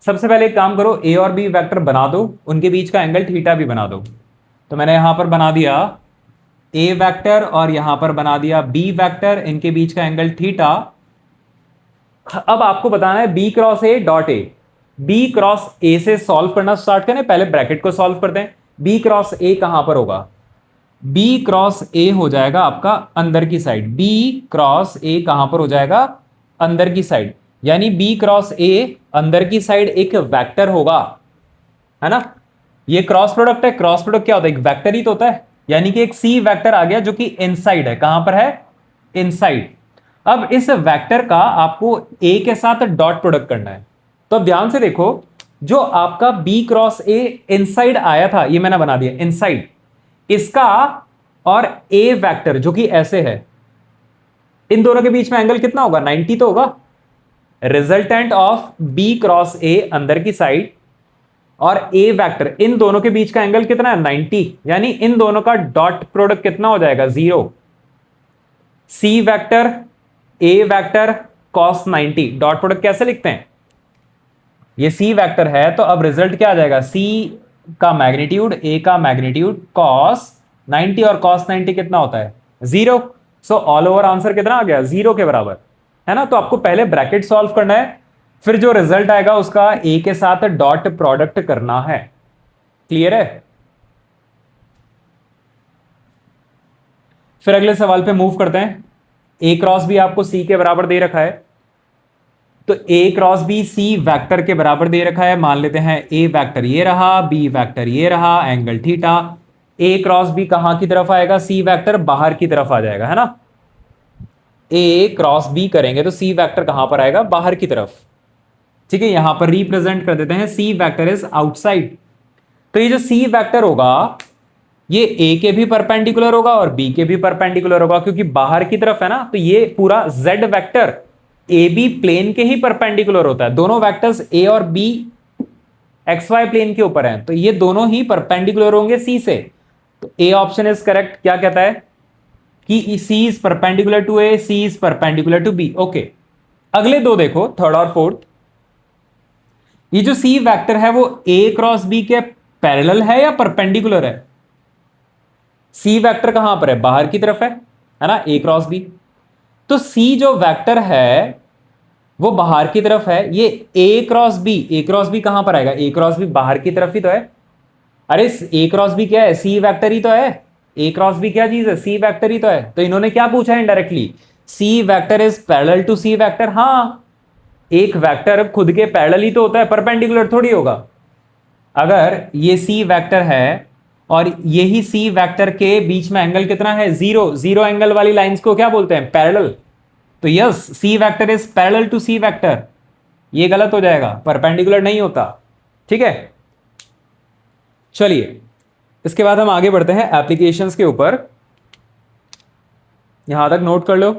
सबसे पहले एक काम करो, ए और बी वेक्टर बना दो, उनके बीच का एंगल थीटा भी बना दो। तो मैंने यहां पर बना दिया ए वेक्टर और यहां पर बना दिया बी वेक्टर, इनके बीच का एंगल थीटा। अब आपको बताना है B cross A dot A, B cross A से सॉल्व करना स्टार्ट करें, पहले ब्रैकेट को सॉल्व करते हैं। बी क्रॉस ए कहां पर होगा, बी क्रॉस ए हो जाएगा आपका अंदर की साइड, बी क्रॉस ए कहां पर हो जाएगा अंदर की साइड, यानी बी क्रॉस ए अंदर की साइड एक वेक्टर होगा, है ना। ये क्रॉस प्रोडक्ट है, क्रॉस प्रोडक्ट क्या होता है, एक वेक्टर ही तो होता है, यानी कि एक सी वेक्टर आ गया जो कि इनसाइड है, कहां पर है इनसाइड। अब इस वेक्टर का आपको ए के साथ डॉट प्रोडक्ट करना है। तो अब ध्यान से देखो, जो आपका बी क्रॉस ए इनसाइड आया था, ये मैंने बना दिया इनसाइड, इसका और ए वेक्टर जो कि ऐसे है, इन दोनों के बीच में एंगल कितना होगा 90 तो होगा। Resultant of B cross A अंदर की साइड और ए वेक्टर, इन दोनों के बीच का एंगल कितना है 90, यानी इन दोनों का डॉट प्रोडक्ट कितना हो जाएगा 0। C vector A vector cos 90, dot product कैसे लिखते हैं, ये सी वेक्टर है, तो अब रिजल्ट क्या आ जाएगा, सी का मैग्नीट्यूड, ए का मैग्नीट्यूड कॉस 90, और कॉस 90 कितना होता है 0। सो ऑल ओवर आंसर कितना आ गया, 0 के बराबर, है ना। तो आपको पहले ब्रैकेट सॉल्व करना है, फिर जो रिजल्ट आएगा उसका ए के साथ डॉट प्रोडक्ट करना है। क्लियर है। फिर अगले सवाल पे मूव करते हैं। ए क्रॉस बी आपको सी के बराबर दे रखा है, तो ए क्रॉस बी सी वेक्टर के बराबर दे रखा है। मान लेते हैं ए वेक्टर ये रहा, बी वेक्टर ये रहा, एंगल थीटा। ए क्रॉस बी कहां की तरफ आएगा, सी वेक्टर बाहर की तरफ आ जाएगा, है ना। ए क्रॉस बी करेंगे तो सी वेक्टर कहां पर आएगा, बाहर की तरफ। ठीक है, यहां पर रिप्रेजेंट कर देते हैं, सी वेक्टर इज आउटसाइड। तो ये जो सी वेक्टर होगा ये ए के भी परपेंडिकुलर होगा और बी के भी परपेंडिकुलर होगा, क्योंकि बाहर की तरफ है ना। तो ये पूरा Z vector A B plane के ही परपेंडिकुलर होता है। दोनों वेक्टर्स ए और बी एक्स वाई प्लेन के ऊपर हैं, तो ये दोनों ही परपेंडिकुलर होंगे सी से। तो ए ऑप्शन इज करेक्ट। क्या कहता है कि C is perpendicular to A, C is perpendicular to B. Okay, अगले दो देखो, थर्ड और फोर्थ। ये जो सी वेक्टर है वो ए क्रॉस बी के पैरेलल है या परपेंडिकुलर है। सी वेक्टर कहां पर है, बाहर की तरफ है ना, ए क्रॉस बी। तो सी जो वेक्टर है वो बाहर की तरफ है। ये ए क्रॉस बी, ए क्रॉस बी कहां पर आएगा, ए क्रॉस बी बाहर की तरफ ही तो है। अरे ए क्रॉस बी क्या है, सी वेक्टर ही तो है। ए क्रॉस बी क्या चीज है, सी वेक्टर ही तो है। तो इन्होंने क्या पूछा है indirectly, C vector is parallel to C vector. हाँ, एक वेक्टर खुद के पैरेलल ही तो होता है, परपेंडिकुलर थोड़ी होगा। अगर ये सी वेक्टर है और यही सी वेक्टर के बीच में एंगल कितना है, जीरो, जीरो एंगल वाली लाइंस को क्या बोलते हैं, पैरेलल। तो yes, C vector is parallel to C vector. ये गलत हो जाएगा, परपेंडिकुलर नहीं होता। ठीक है, चलिए इसके बाद हम आगे बढ़ते हैं एप्लीकेशंस के ऊपर। यहां तक नोट कर लो।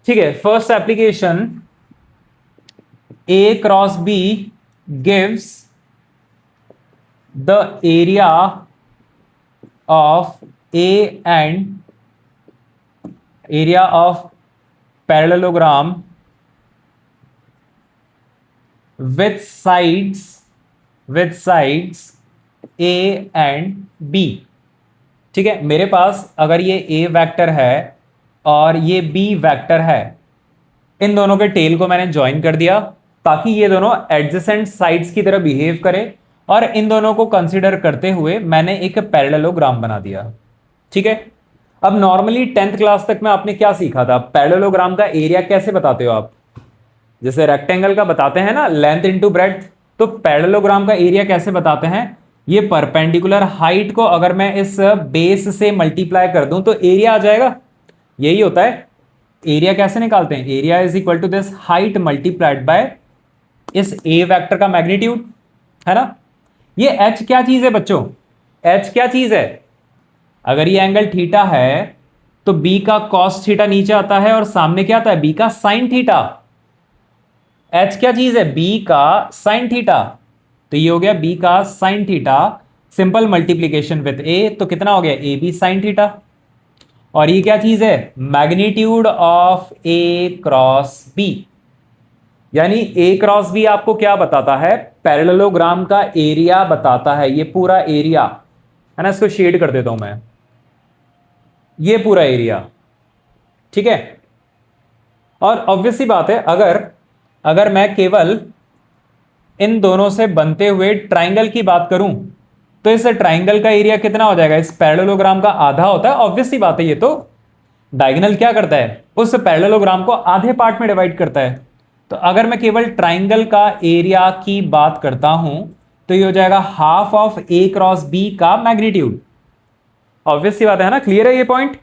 ठीक है, first application, A cross B gives the area of A and area of parallelogram with sides a and b। ठीक है, मेरे पास अगर ये a वेक्टर है और ये b वेक्टर है, इन दोनों के टेल को मैंने ज्वाइन कर दिया ताकि ये दोनों एडजेसेंट साइड्स की तरह बिहेव करें, और इन दोनों को कंसीडर करते हुए मैंने एक पैरेललोग्राम बना दिया। ठीक है, अब नॉर्मली 10th क्लास तक में आपने क्या सीखा था, पैरेललोग्राम का एरिया कैसे बताते हो आप, जैसे रेक्टेंगल का बताते हैं ना, लेंथ इनटू ब्रेड्थ। तो पैरेललोग्राम का एरिया कैसे बताते हैं, ये परपेंडिकुलर हाइट को अगर मैं इस बेस से मल्टीप्लाई कर दूं तो एरिया आ जाएगा। यही होता है एरिया। कैसे निकालते हैं, area is equal to this height multiplied by इस ए वेक्टर का मैग्नीट्यूड, है ना। ये एच क्या चीज है बच्चों, एच क्या चीज है, अगर ये एंगल थीटा है तो बी का कॉस थीटा नीचे आता है और सामने क्या आता है, बी का साइन थीटा। एच क्या चीज है, बी का साइन थीटा। तो ये हो गया बी का sine theta, simple multiplication with A, तो कितना हो गया, ए बी साइन थीटा। और ये क्या चीज है, magnitude of A cross B. यानी ए क्रॉस बी आपको क्या बताता है, पैरेललोग्राम का एरिया बताता है। ये पूरा एरिया है ना, इसको शेड कर देता हूं मैं, ये पूरा एरिया। ठीक है, और ऑब्वियस सी बात है, अगर मैं केवल इन दोनों से बनते हुए ट्राइंगल की बात करूं तो इस ट्राइंगल का एरिया कितना हो जाएगा, इस पैरेललोग्राम का आधा होता है। ऑब्वियस सी बात है, ये तो डायगोनल क्या करता है, उस पैरेललोग्राम को आधे पार्ट में डिवाइड करता है। तो अगर मैं केवल ट्राइंगल का एरिया की बात करता हूं तो ये हो जाएगा half of A cross B का मैग्नीट्यूड। ऑब्वियस सी बात है ना, क्लियर है ये पॉइंट।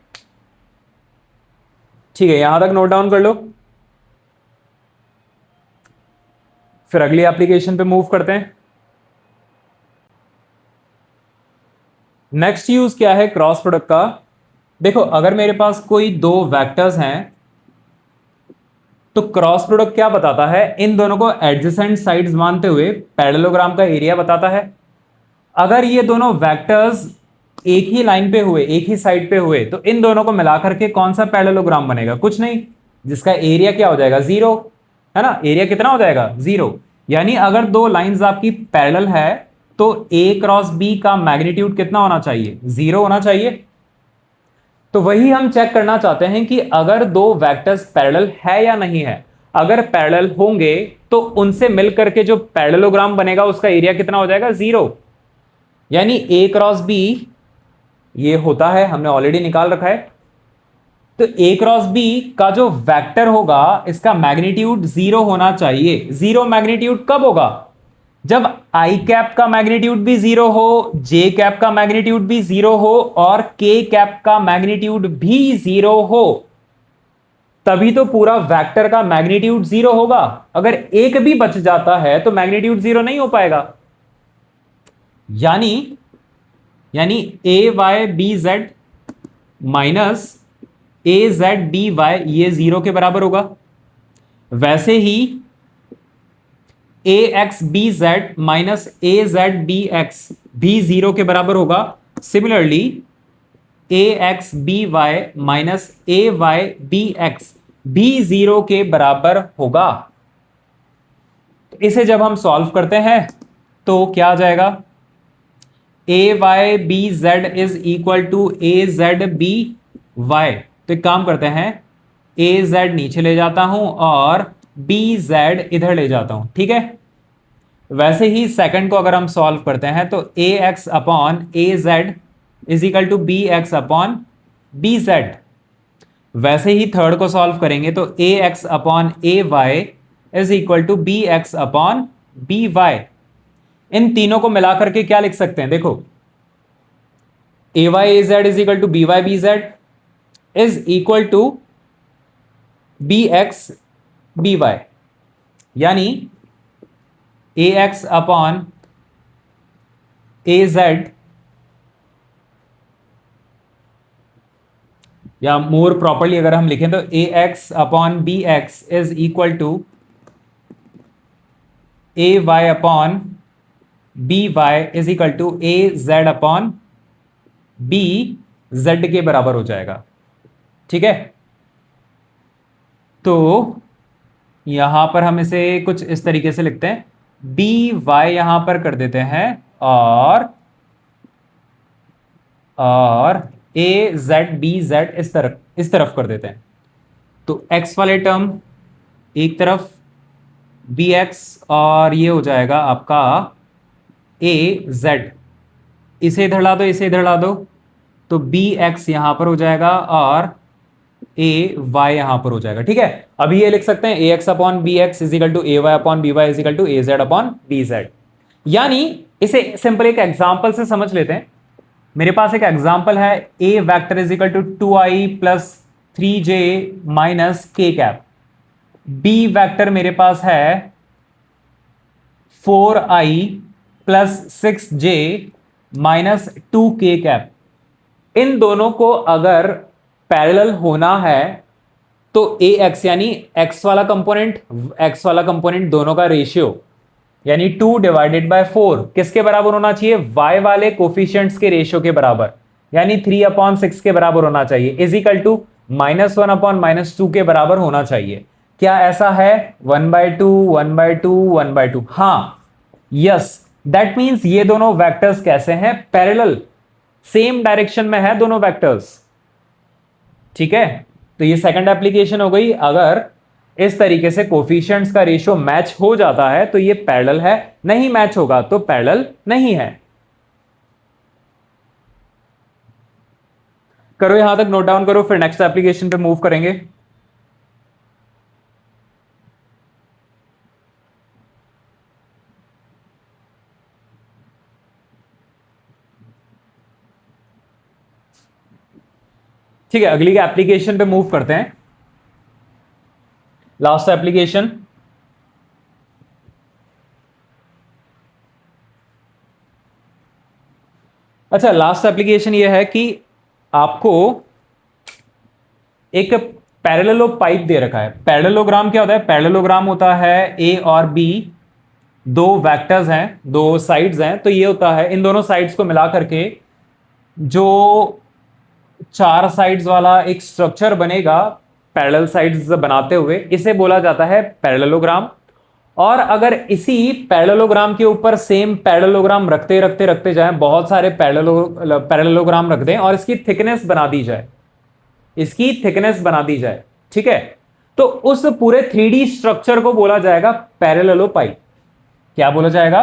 ठीक है, यहां तक नोट डाउन कर लो। फिर अगली एप्लीकेशन पे मूव करते हैं। नेक्स्ट यूज क्या है क्रॉस प्रोडक्ट का। देखो, अगर मेरे पास कोई दो वेक्टर्स हैं तो क्रॉस प्रोडक्ट क्या बताता है, इन दोनों को एडजेसेंट साइड्स मानते हुए पैरेललोग्राम का एरिया बताता है। अगर ये दोनों वेक्टर्स एक ही लाइन पे हुए, एक ही साइड पे हुए, तो इन दोनों को मिलाकर के कौन सा पैरेललोग्राम बनेगा, कुछ नहीं, जिसका एरिया क्या हो जाएगा, जीरो, है ना। एरिया कितना हो जाएगा, जीरो। यानी अगर दो लाइंस आपकी पैरेलल है तो ए क्रॉस बी का मैग्नीट्यूड कितना होना चाहिए? 0 होना चाहिए। तो वही हम चेक करना चाहते हैं कि अगर दो वेक्टर्स पैरेलल है या नहीं है। अगर पैरेलल होंगे तो उनसे मिलकर के जो पैरेललोग्राम बनेगा उसका एरिया कितना हो जाएगा? 0। यानी ए क्रॉस बी ये होता है, हमने ऑलरेडी निकाल रखा है। तो ए क्रॉस बी का जो वेक्टर होगा इसका मैग्नीट्यूड 0 होना चाहिए। 0 मैग्नीट्यूड कब होगा? जब आई कैप का मैग्नीट्यूड भी 0 हो, जे कैप का मैग्नीट्यूड भी 0 हो और के कैप का मैग्नीट्यूड भी 0 हो, तभी तो पूरा वेक्टर का मैग्नीट्यूड 0 होगा। अगर एक भी बच जाता है तो मैग्नीट्यूड 0 नहीं हो पाएगा। यानी ए वाई बी जेड माइनस ए जेड डी वाई ये 0 के बराबर होगा। वैसे ही ए एक्स बी जेड माइनस ए जेड डी एक्स भी 0 के बराबर होगा। सिमिलरली ए एक्स बी वाई माइनस ए वाई बी एक्स भी 0 के बराबर होगा। तो इसे जब हम सॉल्व करते हैं तो क्या आ जाएगा? A Y B Z is equal to A Z B Y. तो एक काम करते हैं, ए जेड नीचे ले जाता हूं और बी जेड इधर ले जाता हूं, ठीक है। वैसे ही सेकंड को अगर हम सॉल्व करते हैं तो A X upon A Z is equal to B X upon B Z. वैसे ही थर्ड को सॉल्व करेंगे तो A X upon A Y is equal to B X upon B Y. इन तीनों को मिलाकर के क्या लिख सकते हैं? देखो, A Y A Z is equal to B Y B Z is equal to B X B Y. यानी A X upon A Z, या मोर प्रॉपरली अगर हम लिखें तो A X upon B X is equal to A Y upon B Y is equal to A Z upon B Z के बराबर हो जाएगा, ठीक है। तो यहां पर हम इसे कुछ इस तरीके से लिखते हैं, बी वाई यहां पर कर देते हैं और ए जेड बी जेड इस तरफ कर देते हैं। तो एक्स वाले टर्म एक तरफ बी एक्स और ये हो जाएगा आपका ए जेड। इसे इधर ला दो, इसे इधर ला दो, तो बी एक्स यहां पर हो जाएगा और ए वाई यहां पर हो जाएगा, ठीक है। अभी ये लिख सकते हैं A X upon B X is equal to A Y upon B Y is equal to A Z upon B Z. यानी इसे सिंपल एक एग्जांपल से समझ लेते हैं। मेरे पास एक एग्जांपल है, A vector is equal to 2i plus 3j minus K cap. B vector मेरे पास है 4i plus 6j minus 2k cap. इन दोनों को अगर पैरेलल होना है तो ए एक्स यानी एक्स वाला कंपोनेंट दोनों का रेशियो यानी 2 डिवाइडेड बाय 4 किसके बराबर होना चाहिए? y वाले कोफिशिएंट्स के रेशियो के बराबर, यानी 3/6 के बराबर होना चाहिए, इज इक्वल टू -1/-2 के बराबर होना चाहिए। क्या ऐसा है? 1/2 1/2 1/2। हाँ, यस, दैट मींस ये दोनों वेक्टर्स कैसे हैं? पैरेलल, सेम डायरेक्शन में है दोनों वेक्टर्स, ठीक है। तो ये सेकंड एप्लीकेशन हो गई। अगर इस तरीके से कोफिशिएंट्स का रेशियो मैच हो जाता है तो ये पैरेलल है, नहीं मैच होगा तो पैरेलल नहीं है। करो, यहां तक नोट डाउन करो, फिर नेक्स्ट एप्लीकेशन पे मूव करेंगे। ठीक है, अगली एप्लीकेशन पे मूव करते हैं। लास्ट एप्लीकेशन, अच्छा लास्ट एप्लीकेशन ये है कि आपको एक पैरेललो पाइप दे रखा है। पैरेललोग्राम क्या होता है? पैरेललोग्राम होता है ए और बी, दो वेक्टर्स हैं, दो साइड्स हैं, तो ये होता है इन दोनों साइड्स को मिला करके जो 4 साइड्स वाला एक स्ट्रक्चर बनेगा पैरेलल साइड्स बनाते हुए, इसे बोला जाता है पैरेललोग्राम। और अगर इसी पैरेललोग्राम के ऊपर सेम पैरेललोग्राम रखते रखते रखते जाएं, बहुत सारे पैरेललोग्राम रख दें और इसकी थिकनेस बना दी जाए, इसकी थिकनेस बना दी जाए, ठीक है, तो उस पूरे 3D स्ट्रक्चर को बोला जाएगा पैरेललोपाइप। क्या बोला जाएगा?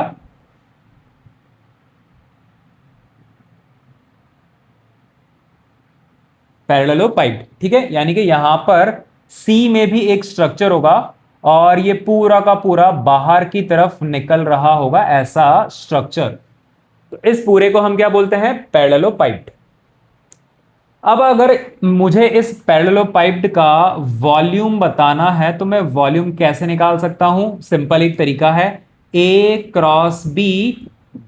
पैरेललोपाइप, ठीक है। यानी कि यहां पर सी में भी एक स्ट्रक्चर होगा और ये पूरा का पूरा बाहर की तरफ निकल रहा होगा, ऐसा स्ट्रक्चर। तो इस पूरे को हम क्या बोलते हैं? पैरेललोपाइप। अब अगर मुझे इस पैरेललोपाइप का वॉल्यूम बताना है तो मैं वॉल्यूम कैसे निकाल सकता हूं? सिंपल एक तरीका है, A cross B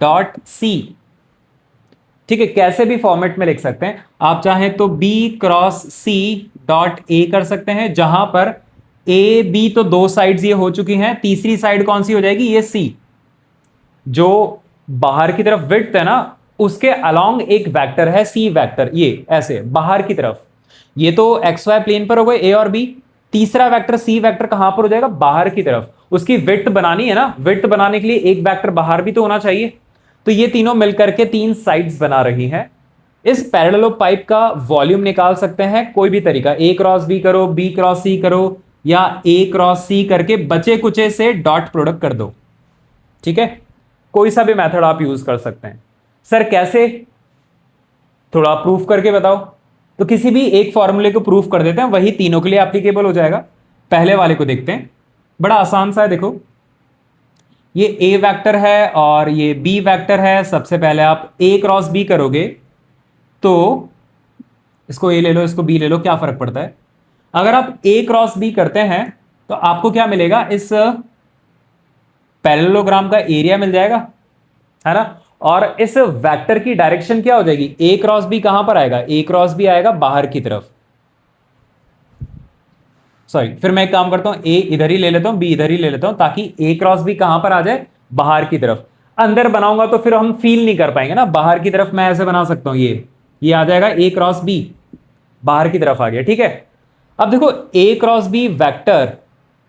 dot C, ठीक है। कैसे भी फॉर्मेट में लिख सकते हैं आप, चाहें तो B cross C dot A कर सकते हैं, जहां पर A B तो दो साइड्स ये हो चुकी हैं, तीसरी साइड कौन सी हो जाएगी? ये C, जो बाहर की तरफ विड्थ है ना, उसके अलोंग एक वेक्टर है C वेक्टर, ये ऐसे बाहर की तरफ। ये तो XY प्लेन पर हो गए A और B, तीसरा वेक्टर C वेक्टर कहां पर हो जाएगा? बाहर की तरफ। उसकी विड्थ बनानी है ना, विड्थ बनाने के लिए एक वेक्टर बाहर भी तो होना चाहिए। तो ये तीनों मिलकर के तीन साइड्स बना रही हैं। इस पैरेललोपाइप का वॉल्यूम निकाल सकते हैं कोई भी तरीका, A क्रॉस B करो, B क्रॉस C करो, या A क्रॉस C करके बचे कुचे से डॉट प्रोडक्ट कर दो, ठीक है। कोई सा भी मेथड आप यूज कर सकते हैं। सर कैसे? थोड़ा प्रूफ करके बताओ। तो किसी भी एक फॉर्मूले को प्रूफ कर देते हैं, वही तीनों के लिए एप्लीकेबल हो जाएगा। पहले वाले को देखते हैं, बड़ा आसान सा है। देखो ये A वेक्टर है और ये B वेक्टर है। सबसे पहले आप A क्रॉस B करोगे तो इसको A ले लो, इसको B ले लो, क्या फर्क पड़ता है। अगर आप A क्रॉस B करते हैं तो आपको क्या मिलेगा? इस पैरेललोग्राम का एरिया मिल जाएगा, है ना। और इस वेक्टर की डायरेक्शन क्या हो जाएगी? A क्रॉस B कहां पर आएगा? A क्रॉस B आएगा बाहर की तरफ। सॉरी, फिर मैं एक काम करता हूं, A इधर ही ले लेता हूं, B इधर ही ले लेता हूं, ताकि A क्रॉस B कहां पर आ जाए? बाहर की तरफ। अंदर बनाऊंगा तो फिर हम फील नहीं कर पाएंगे ना। बाहर की तरफ मैं ऐसे बना सकता हूं, ये आ जाएगा A क्रॉस B, बाहर की तरफ आ गया, ठीक है। अब देखो A क्रॉस B वेक्टर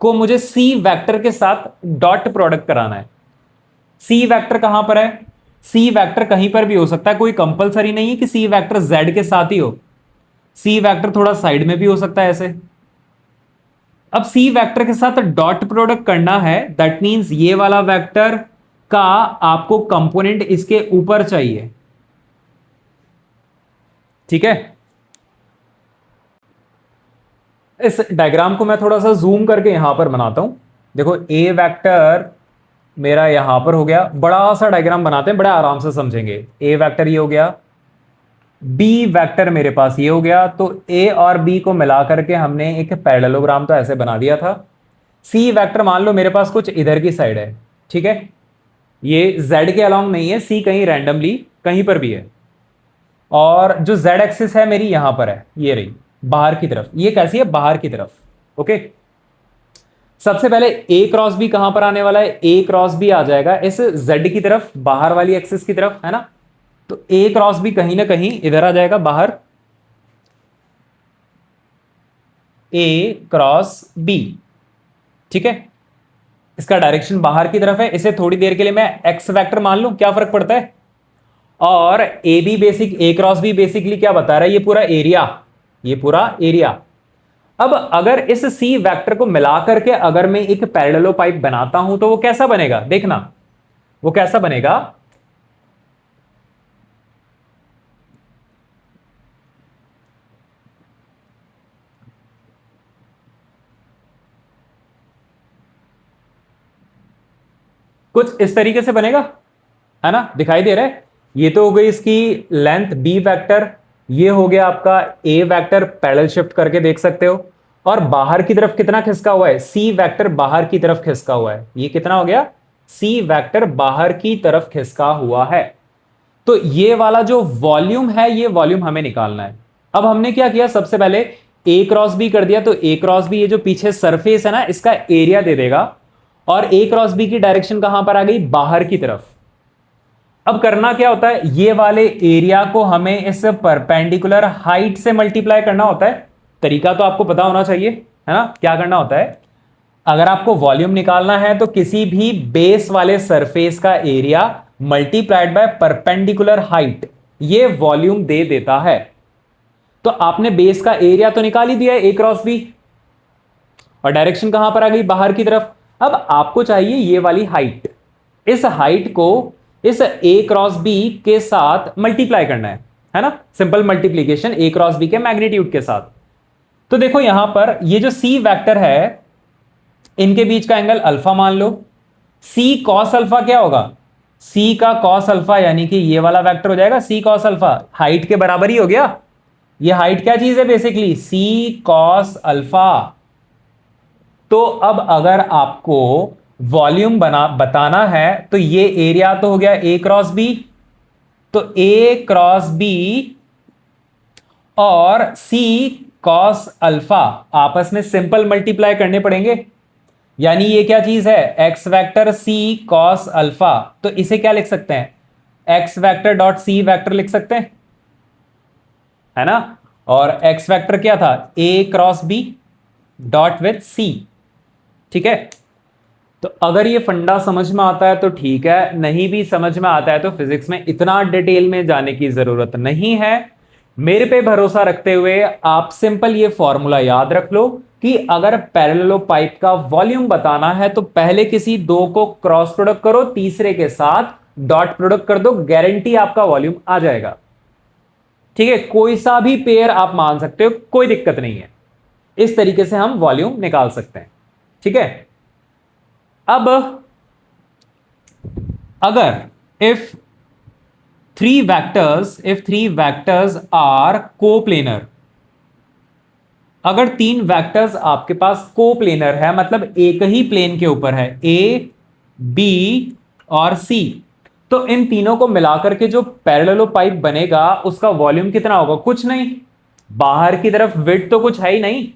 को मुझे C वेक्टर के साथ डॉट प्रोडक्ट कराना है। C वेक्टर कहां पर है? C वेक्टर कहीं पर भी हो सकता है, कोई कंपलसरी नहीं है कि C वेक्टर Z के साथ ही हो। C वेक्टर थोड़ा साइड में भी हो सकता है ऐसे। अब C वेक्टर के साथ डॉट प्रोडक्ट करना है, दैट मींस ये वाला वेक्टर का आपको कंपोनेंट इसके ऊपर चाहिए, ठीक है। इस डायग्राम को मैं थोड़ा सा जूम करके यहां पर बनाता हूं। देखो A वेक्टर मेरा यहां पर हो गया, बड़ा सा डायग्राम बनाते हैं, बड़ा आराम से समझेंगे। A वेक्टर ये हो गया, B वेक्टर मेरे पास ये हो गया, तो A और B को मिला करके हमने एक पैरेललोग्राम तो ऐसे बना दिया था। C वेक्टर मान लो मेरे पास कुछ इधर की साइड है, ठीक है, ये Z के अलोंग नहीं है, C कहीं रैंडमली कहीं पर भी है। और जो Z एक्सिस है मेरी यहां पर है, ये रही बाहर की तरफ। ये कैसी है? बाहर की तरफ, ओके। सबसे पहले A क्रॉस B कहां पर आने वाला है? A क्रॉस B आ जाएगा इस Z की तरफ, बाहर वाली एक्सिस की तरफ, है ना। तो A क्रॉस B कहीं ना कहीं इधर आ जाएगा बाहर, A क्रॉस B, ठीक है। इसका डायरेक्शन बाहर की तरफ है। इसे थोड़ी देर के लिए मैं X वेक्टर मान लूं, क्या फर्क पड़ता है। और A क्रॉस B बेसिकली क्या बता रहा है? ये पूरा एरिया, ये पूरा एरिया। अब अगर इस C वेक्टर को मिलाकर के अगर मैं एक पैरेललोपाइप बनाता हूं तो वो कैसा बनेगा? देखना वो कैसा बनेगा। कुछ इस तरीके से बनेगा, है ना। दिखाई दे रहा है? ये तो हो गई इसकी लेंथ B वेक्टर, ये हो गया आपका A वेक्टर, पैरेलल शिफ्ट करके देख सकते हो। और बाहर की तरफ कितना खिसका हुआ है? C वेक्टर बाहर की तरफ खिसका हुआ है। ये कितना हो गया? C वेक्टर बाहर की तरफ खिसका हुआ है। तो ये वाला जो वॉल्यूम है, ये वॉल्यूम हमें निकालना है। अब हमने क्या किया? सबसे पहले A क्रॉस B कर दिया, तो A क्रॉस B ये जो पीछे सरफेस है ना, इसका एरिया दे देगा। और A क्रॉस B की डायरेक्शन कहां पर आ गई? बाहर की तरफ। अब करना क्या होता है? ये वाले एरिया को हमें इस परपेंडिकुलर हाइट से मल्टीप्लाई करना होता है। तरीका तो आपको पता होना चाहिए, है ना। क्या करना होता है? अगर आपको वॉल्यूम निकालना है तो किसी भी बेस वाले सरफेस का area multiplied by perpendicular height, ये वॉल्यूम दे देता है। तो आपने बेस का एरिया तो निकाल ही दिया है, ए क्रॉस बी, और डायरेक्शन कहां पर आ गई, बाहर की तरफ। अब आपको चाहिए ये वाली हाइट, इस हाइट को इस ए क्रॉस बी के साथ मल्टीप्लाई करना है ना, सिंपल मल्टीप्लीकेशन ए क्रॉस बी के मैग्नीट्यूड के साथ। तो देखो यहां पर ये जो सी वेक्टर है, इनके बीच का एंगल अल्फा मान लो। सी कॉस अल्फा क्या होगा, सी का कॉस अल्फा यानी कि ये वाला वेक्टर हो जाएगा सी कॉस अल्फा, हाइट के बराबर ही हो गया। ये हाइट क्या चीज है, बेसिकली सी कॉस अल्फा। तो अब अगर आपको वॉल्यूम बताना है तो ये एरिया तो हो गया ए क्रॉस बी, तो ए क्रॉस बी और सी कॉस अल्फा आपस में सिंपल मल्टीप्लाई करने पड़ेंगे, यानी ये क्या चीज है, X vector C cos alpha. तो इसे क्या लिख सकते हैं, X vector dot C vector लिख सकते हैं, है ना। और एक्स वेक्टर क्या था, A cross B dot with C, ठीक है। तो अगर ये फंडा समझ में आता है तो ठीक है, नहीं भी समझ में आता है तो फिजिक्स में इतना डिटेल में जाने की जरूरत नहीं है। मेरे पे भरोसा रखते हुए आप सिंपल ये फॉर्मूला याद रख लो कि अगर पैरेललो पाइप का वॉल्यूम बताना है तो पहले किसी दो को क्रॉस प्रोडक्ट करो, तीसरे के साथ डॉट प्रोडक्ट कर दो, गारंटी आपका वॉल्यूम आ जाएगा। ठीक है, कोई सा भी पेयर आप मान सकते हो, कोई दिक्कत नहीं है। इस तरीके से हम वॉल्यूम निकाल सकते हैं, ठीक है। अब अगर if three vectors are coplanar, अगर तीन वेक्टर्स आपके पास कोप्लेनर है, मतलब एक ही प्लेन के ऊपर है, ए बी और सी, तो इन तीनों को मिलाकर के जो पैरेललो पाइप बनेगा उसका वॉल्यूम कितना होगा, कुछ नहीं, बाहर की तरफ विड्थ तो कुछ है ही नहीं,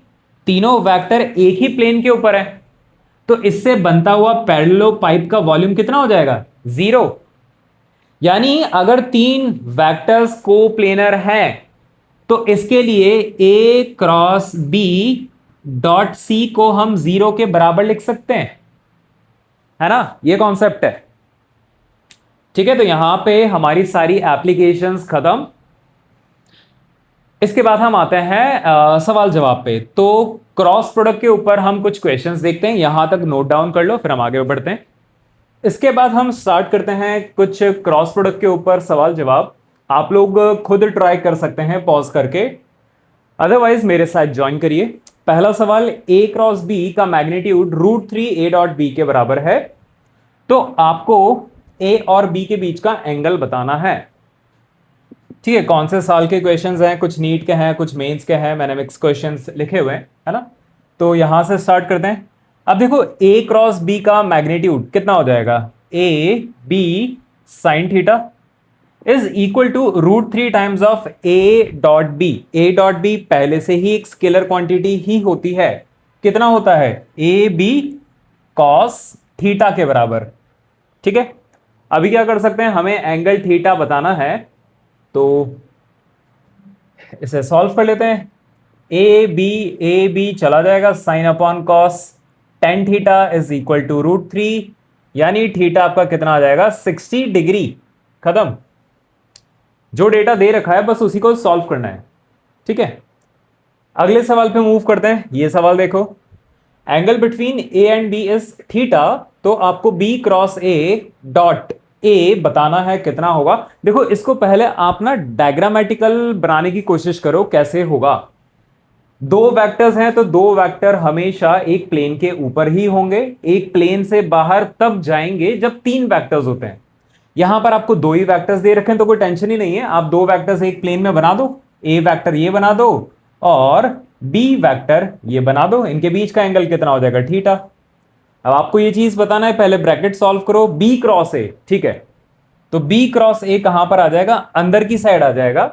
तीनों वेक्टर एक ही प्लेन के ऊपर है, तो इससे बनता हुआ पैरेललो पाइप का वॉल्यूम कितना हो जाएगा, 0। यानी अगर तीन वेक्टर्स कोप्लेनर हैं तो इसके लिए ए क्रॉस बी डॉट सी को हम 0 के बराबर लिख सकते हैं, है ना, ये कॉन्सेप्ट है। ठीक है, तो यहां पे हमारी सारी एप्लीकेशंस खत्म। इसके बाद हम आते हैं सवाल जवाब पे। तो क्रॉस प्रोडक्ट के ऊपर हम कुछ क्वेश्चंस देखते हैं, यहां तक नोट डाउन कर लो, फिर हम आगे बढ़ते हैं। इसके बाद हम स्टार्ट करते हैं कुछ क्रॉस प्रोडक्ट के ऊपर सवाल जवाब। आप लोग खुद ट्राई कर सकते हैं पॉज करके, अदरवाइज मेरे साथ ज्वाइन करिए। पहला सवाल, ए क्रॉस बी का मैग्नीट्यूड √3 ए डॉट बी के बराबर है, तो आपको ए और बी के बीच का एंगल बताना है। ठीक है, कौन से साल के क्वेश्चंस हैं, कुछ नीट के हैं, कुछ मेंस के हैं, मैंने मिक्स क्वेश्चंस लिखे हुए हैं, है ना। तो यहां से स्टार्ट करते हैं। अब देखो ए क्रॉस बी का मैग्नीट्यूड कितना हो जाएगा, A B sine theta is equal to √3 times of A dot B. A dot B पहले से ही एक स्केलर क्वांटिटी ही होती है, कितना होता है, ए बी कॉस थीटा के बराबर। ठीक है, अभी क्या कर सकते हैं, हमें एंगल थीटा बताना है, तो इसे सॉल्व कर लेते हैं। ए बी चला जाएगा, sine upon cos, tan theta is equal to √3, यानी थीटा आपका कितना आ जाएगा, 60 डिग्री। खत्म, जो डेटा दे रखा है बस उसी को सॉल्व करना है। ठीक है, अगले सवाल पे मूव करते हैं। ये सवाल देखो, angle between A and B is theta, तो आपको B cross A dot A बताना है कितना होगा। देखो इसको पहले आप ना डायग्रामेटिकल बनाने की कोशिश करो, कैसे होगा। दो वेक्टर्स हैं तो दो वेक्टर हमेशा एक प्लेन के ऊपर ही होंगे, एक प्लेन से बाहर तब जाएंगे जब तीन वेक्टर्स होते हैं। यहां पर आपको दो ही वेक्टर्स दे रखे हैं तो कोई टेंशन ही नहीं है, आप दो वेक्टर्स एक प्लेन में बना दो, ए वेक्टर ये बना दो और बी वेक्टर ये बना दो, इनके बीच का एंगल कितना हो जाएगा, थीटा। अब आपको ये चीज बताना है, पहले ब्रैकेट सॉल्व करो, बी क्रॉस ए, ठीक है, तो बी क्रॉस ए कहां पर आ जाएगा, अंदर की साइड आ जाएगा।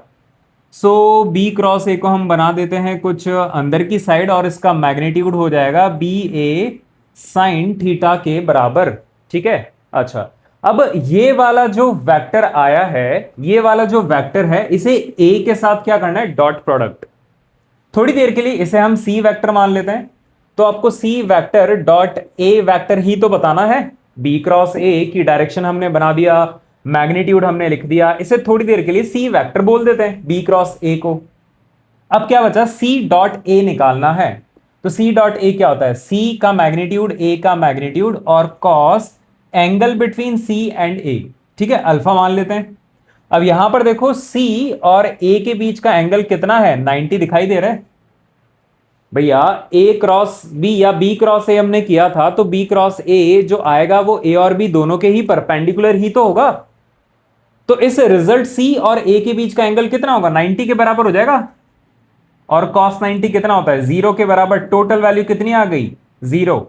सो बी क्रॉस ए को हम बना देते हैं कुछ अंदर की साइड, और इसका मैग्नीट्यूड हो जाएगा बी ए साइन थीटा के बराबर। ठीक है, अच्छा, अब ये वाला जो वेक्टर आया है, ये वाला जो वेक्टर है, इसे ए के साथ क्या करना है, डॉट प्रोडक्ट। थोड़ी देर के लिए इसे हम सी वेक्टर मान लेते हैं, तो तो आपको C vector dot A vector ही तो बताना है। बी क्रॉस ए की डायरेक्शन हमने बना दिया, मैग्नीट्यूड हमने लिख दिया, इसे थोड़ी देर के लिए सी वेक्टर बोल देते हैं बी क्रॉस ए को। अब क्या बचा, सी डॉट ए निकालना है। तो सी डॉट ए क्या होता है, सी का मैग्नीट्यूड, ए का मैग्नीट्यूड और cos angle between C and A, ठीक है, अल्फा मान लेते हैं। अब यहां पर देखो सी और ए के बीच का एंगल कितना है, 90 दिखाई दे रहा है भैया। ए क्रॉस बी या बी क्रॉस ए हमने किया था, तो बी क्रॉस ए जो आएगा वो ए और बी दोनों के ही परपेंडिकुलर ही तो होगा। तो इस रिजल्ट सी और ए के बीच का एंगल कितना होगा, 90 के बराबर हो जाएगा। और cos 90 कितना होता है, 0 के बराबर। टोटल वैल्यू कितनी आ गई, 0।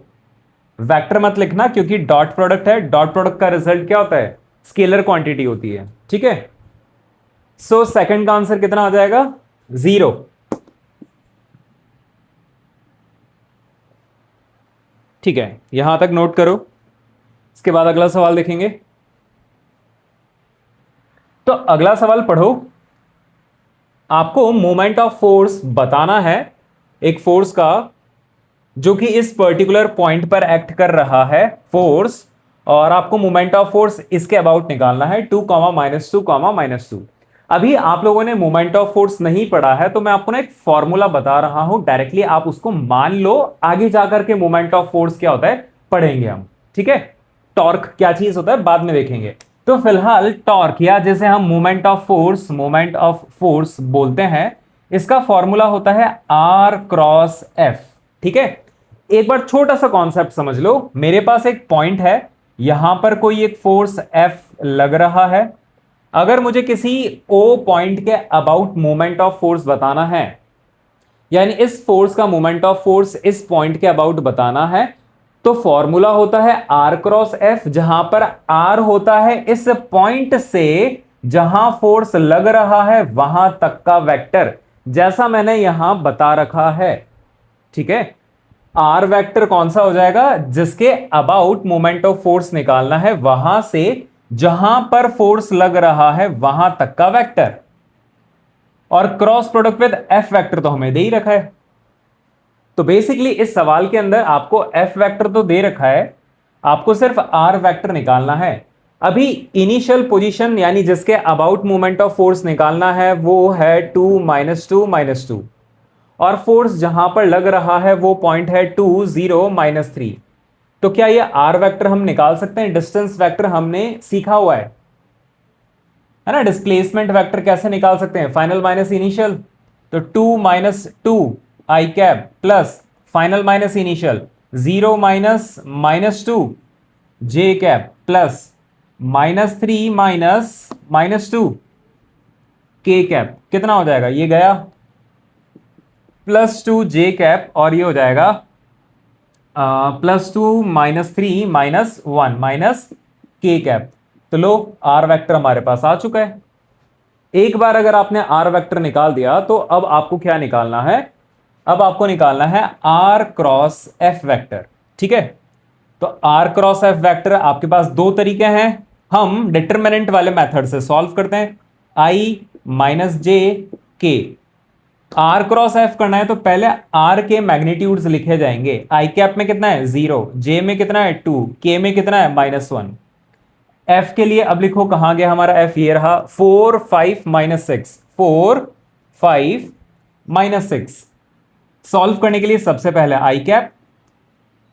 वेक्टर मत लिखना क्योंकि डॉट प्रोडक्ट है, डॉट प्रोडक्ट का रिजल्ट क्या होता है, स्केलर क्वांटिटी होती है, ठीक है। सो सेकंड का आंसर कितना आ जाएगा, 0। ठीक है, यहां तक नोट करो। इसके बाद अगला सवाल देखेंगे। तो अगला सवाल पढ़ो। आपको मोमेंट ऑफ फोर्स बताना है, एक फोर्स का जो कि इस पर्टिकुलर पॉइंट पर एक्ट कर रहा है फोर्स, और आपको मोमेंट ऑफ फोर्स इसके अबाउट निकालना है 2, -2, -2। अभी आप लोगों ने मोमेंट ऑफ फोर्स नहीं पढ़ा है, तो मैं आपको ना एक फॉर्मूला बता रहा हूं, डायरेक्टली आप उसको मान लो, आगे जाकर के मोमेंट ऑफ फोर्स क्या होता है पढ़ेंगे हम, ठीक है। टॉर्क क्या चीज होता है बाद में देखेंगे। तो फिलहाल टॉर्क या जैसे हम मोमेंट ऑफ फोर्स बोलते हैं, इसका फॉर्मूला होता है R क्रॉस F, ठीक है। एक बार छोटा सा कॉन्सेप्ट समझ लो, मेरे पास एक पॉइंट है, यहां पर कोई एक फोर्स F लग रहा है। अगर मुझे किसी O पॉइंट के अबाउट मोमेंट ऑफ फोर्स बताना है, यानी इस फोर्स का मोमेंट ऑफ फोर्स इस पॉइंट के अबाउट बताना है, तो फॉर्मूला होता है R क्रॉस F, जहां पर R होता है इस पॉइंट से जहां फोर्स लग रहा है वहां तक का वेक्टर, जैसा मैंने यहां बता रखा है, ठीक है। R वेक्टर कौन सा हो जाएगा, जिसके अबाउट मोमेंट ऑफ फोर्स निकालना है, वहां से जहां पर फोर्स लग रहा है वहां तक का वेक्टर। और cross product with F vector तो हमें दे ही रखा है। तो बेसिकली इस सवाल के अंदर आपको F वेक्टर तो दे रखा है, आपको सिर्फ R वेक्टर निकालना है। अभी इनिशियल पोजीशन यानी जिसके अबाउट मोमेंट ऑफ फोर्स निकालना है वो है 2, -2, -2, और फोर्स जहां पर लग रहा है वो पॉइंट है 2, 0, -3। तो क्या ये R वेक्टर हम निकाल सकते हैं, डिस्टेंस वेक्टर हमने सीखा हुआ है ना। डिस्प्लेसमेंट वेक्टर कैसे निकाल सकते हैं, फाइनल माइनस इनिशियल। तो 2 -2 I cap plus final minus initial 0 -2 J cap plus -3 -2 के कैप, कितना हो जाएगा, ये गया +2 जे कैप, और ये हो जाएगा +2 -3 -1 के कैप। तो लो R वेक्टर हमारे पास आ चुका है। एक बार अगर आपने R वेक्टर निकाल दिया तो अब आपको क्या निकालना है, अब आपको निकालना है R क्रॉस F वेक्टर, ठीक है। तो R क्रॉस F वेक्टर आपके पास दो तरीके हैं, हम डिटरमिनेंट वाले मेथड से सॉल्व करते हैं। I - j k, R cross F करना है तो पहले R के मैग्नीट्यूड्स लिखे जाएंगे। I कैप में कितना है 0, J में कितना है 2, K में कितना है -1। F के लिए अब लिखो, कहां गया हमारा F, ये रहा 4, 5 -6, 4, 5 -6। सॉल्व करने के लिए सबसे पहले I कैप,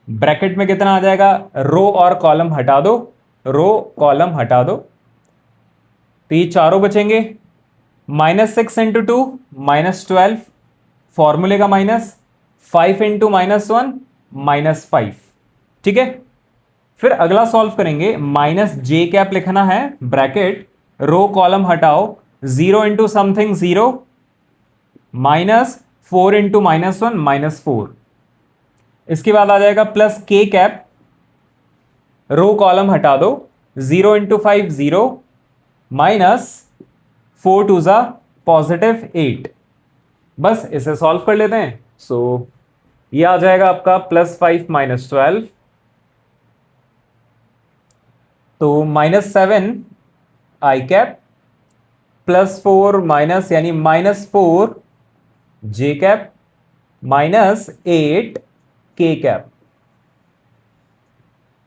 ब्रैकेट में कितना आ जाएगा, रो और कॉलम हटा दो, रो कॉलम हटा दो, तो ये चारों बचेंगे। -6 × 2 -12, फॉर्मूले का माइनस, 5 × -1 -5, ठीक है। फिर अगला सॉल्व करेंगे, -j कैप लिखना है, ब्रैकेट रो कॉलम हटाओ, 0 × समथिंग 0, -4 × -1 -4। इसके बाद आ जाएगा plus k cap, row column हटा दो, 0 × 5 0, -4 2 +8। बस इसे सॉल्व कर लेते हैं। सो ये आ जाएगा आपका +5 -12, तो -7 आई कैप, +4 माइनस यानी -4 जे कैप, -8 के कैप।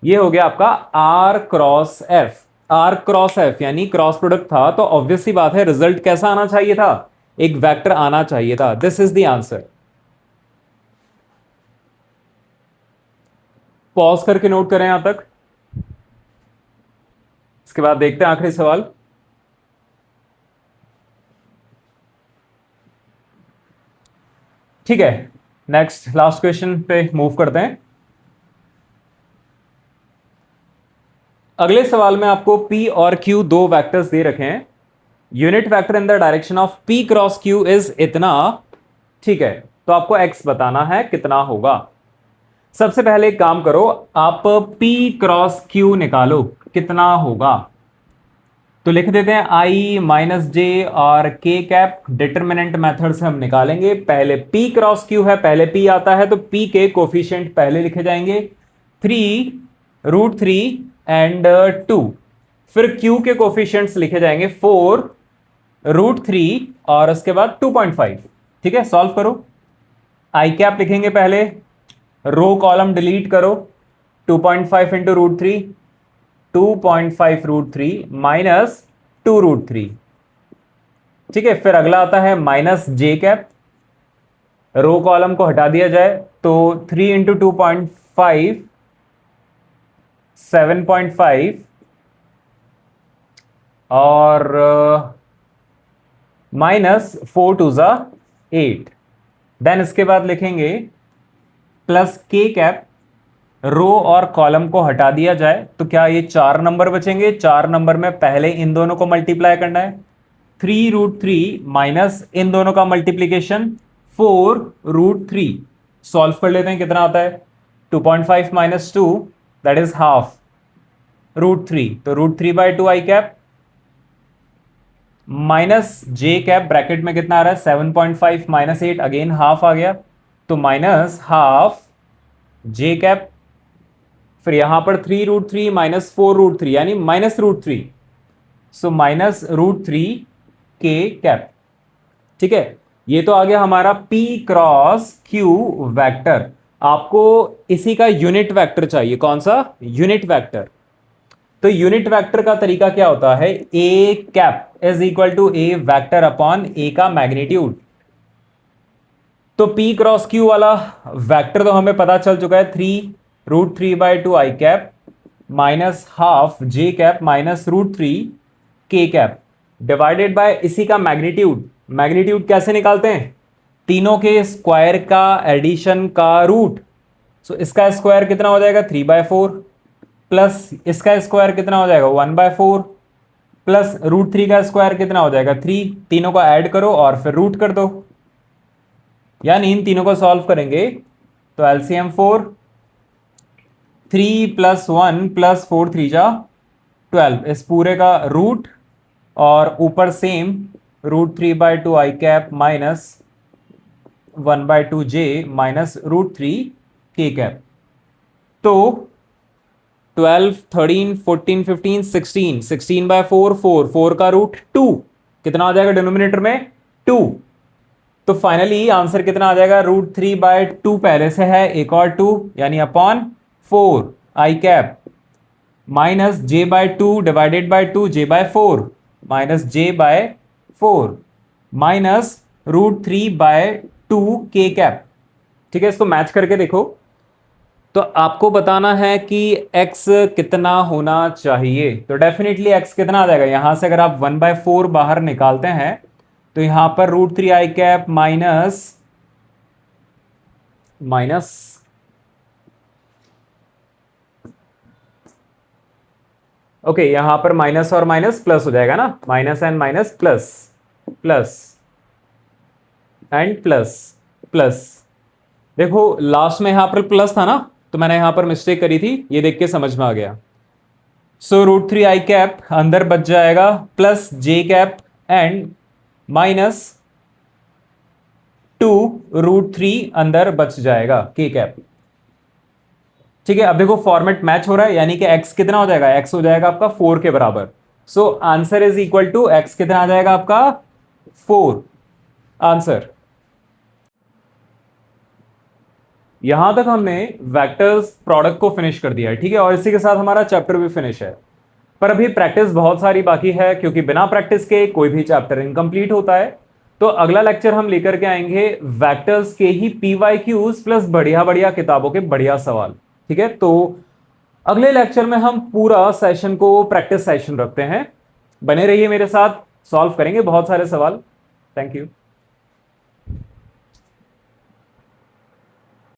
ये हो गया आपका R cross F. R cross F यानी क्रॉस प्रोडक्ट था, तो ऑब्वियस सी बात है रिजल्ट कैसा आना चाहिए था, एक वेक्टर आना चाहिए था। This is the answer. Pause करके नोट करें यहां तक, इसके बाद देखते हैं आखिरी सवाल। ठीक है, नेक्स्ट लास्ट क्वेश्चन पे मूव करते हैं। अगले सवाल में आपको P और Q दो वेक्टर्स दे रखे हैं। Unit vector in the direction of P cross Q is इतना। ठीक है, तो आपको X बताना है कितना होगा। सबसे पहले एक काम करो, आप P क्रॉस Q निकालो कितना होगा। तो लिख देते हैं I माइनस जे और K कैप। डिटर्मिनेंट मेथड से हम निकालेंगे। पहले P क्रॉस Q है, पहले P आता है तो P के कोफिशिएंट पहले लिखे जाएंगे, 3√3 एंड 2। फिर Q के कोफिशिएंट्स लिखे जाएंगे 4√3 और उसके बाद 2.5। ठीक है, सॉल्व करो। I कैप लिखेंगे पहले, रो कॉलम डिलीट करो, 2.5 इंटू √3, 2.5√3 माइनस 2√3। ठीक है, फिर अगला आता है minus J cap. Row column को हटा दिया जाए तो 3 इंटू 2.5 7.5 और माइनस 4 टू ज़ा 8। देन इसके बाद लिखेंगे प्लस के कैप। रो और कॉलम को हटा दिया जाए तो क्या ये 4 नंबर बचेंगे। 4 नंबर में पहले इन दोनों को मल्टीप्लाई करना है, 3√3 माइनस इन दोनों का मल्टीप्लीकेशन 4√3। सॉल्व कर लेते हैं, कितना आता है 2.5 माइनस 2 दैट इज हाफ √3, तो √3/2 आई cap minus J cap bracket में कितना आ रहा है 7.5 माइनस 8 अगेन हाफ आ गया, तो माइनस हाफ जे कैप। फिर यहां पर 3√3 माइनस 4√3 यानी minus √3, so minus √3 K cap. ठीक है, ये तो आ गया हमारा P क्रॉस Q वेक्टर। आपको इसी का यूनिट वेक्टर चाहिए। कौन सा यूनिट वेक्टर। तो यूनिट वेक्टर का तरीका क्या होता है, A cap is equal to A vector upon A का मैग्नीट्यूड। तो P क्रॉस Q वाला वेक्टर तो हमें पता चल चुका है, 3√3/2 I cap minus half J cap minus √3 K cap divided by इसी का मैग्नीट्यूड। मैग्नीट्यूड कैसे निकालते हैं, तीनों के स्क्वायर का एडिशन का रूट। सो इसका स्क्वायर कितना हो जाएगा 3/4 प्लस इसका स्क्वायर कितना हो जाएगा 1/4 प्लस √3 का स्क्वायर कितना हो जाएगा 3। तीनों को ऐड करो और फिर रूट कर दो, यानी इन तीनों को सॉल्व करेंगे तो एलसीएम 4, 3 + 1 + 4 3 जा 12, इस पूरे का रूट और ऊपर सेम √3/2 आई कैप माइनस 1/2 जे माइनस √3 के कैप। तो 12 13 14 15 16 16/4 4 4 का रूट 2 कितना आ जाएगा डिनोमिनेटर में 2। तो फाइनली आंसर कितना आ जाएगा √3/2 पहले से है, एक और 2 यानी upon 4 I cap minus j/2 divided by 2 j/4 minus j/4 minus √3/2 के कैप। ठीक है, इसको मैच करके देखो। तो आपको बताना है कि x कितना होना चाहिए। तो डेफिनेटली x कितना आ जाएगा, यहां से अगर आप 1/4 बाहर निकालते हैं तो यहां पर √3 आई कैप माइनस माइनस ओके, यहां पर माइनस और माइनस प्लस हो जाएगा ना, minus and minus plus plus and plus plus. देखो लास्ट में यहां पर प्लस था ना, तो मैंने यहां पर मिस्टेक करी थी, ये देख के समझ में आ गया। सो √3 आई कैप अंदर बच जाएगा plus J cap and minus 2√3 अंदर बच जाएगा के कैप। ठीक है, अब देखो फॉर्मेट मैच हो रहा है, यानी कि x कितना हो जाएगा, x हो जाएगा आपका 4 के बराबर। So answer is equal to x कितना आ जाएगा आपका 4 आंसर। यहां तक हमने वेक्टर्स प्रोडक्ट को फिनिश कर दिया है, ठीक है, और इसी के साथ हमारा चैप्टर भी फिनिश है। पर अभी प्रैक्टिस बहुत सारी बाकी है, क्योंकि बिना प्रैक्टिस के कोई भी चैप्टर इनकम्प्लीट होता है। तो अगला लेक्चर हम लेकर के आएंगे वेक्टर्स के ही पीवाईक्यूज प्लस बढ़िया बढ़िया किताबों के बढ़िया सवाल, ठीक है। तो अगले लेक्चर में हम पूरा सेशन को प्रैक्टिस सेशन रखते हैं। बने रहिए मेरे साथ, सॉल्व करेंगे बहुत सारे सवाल। Thank you.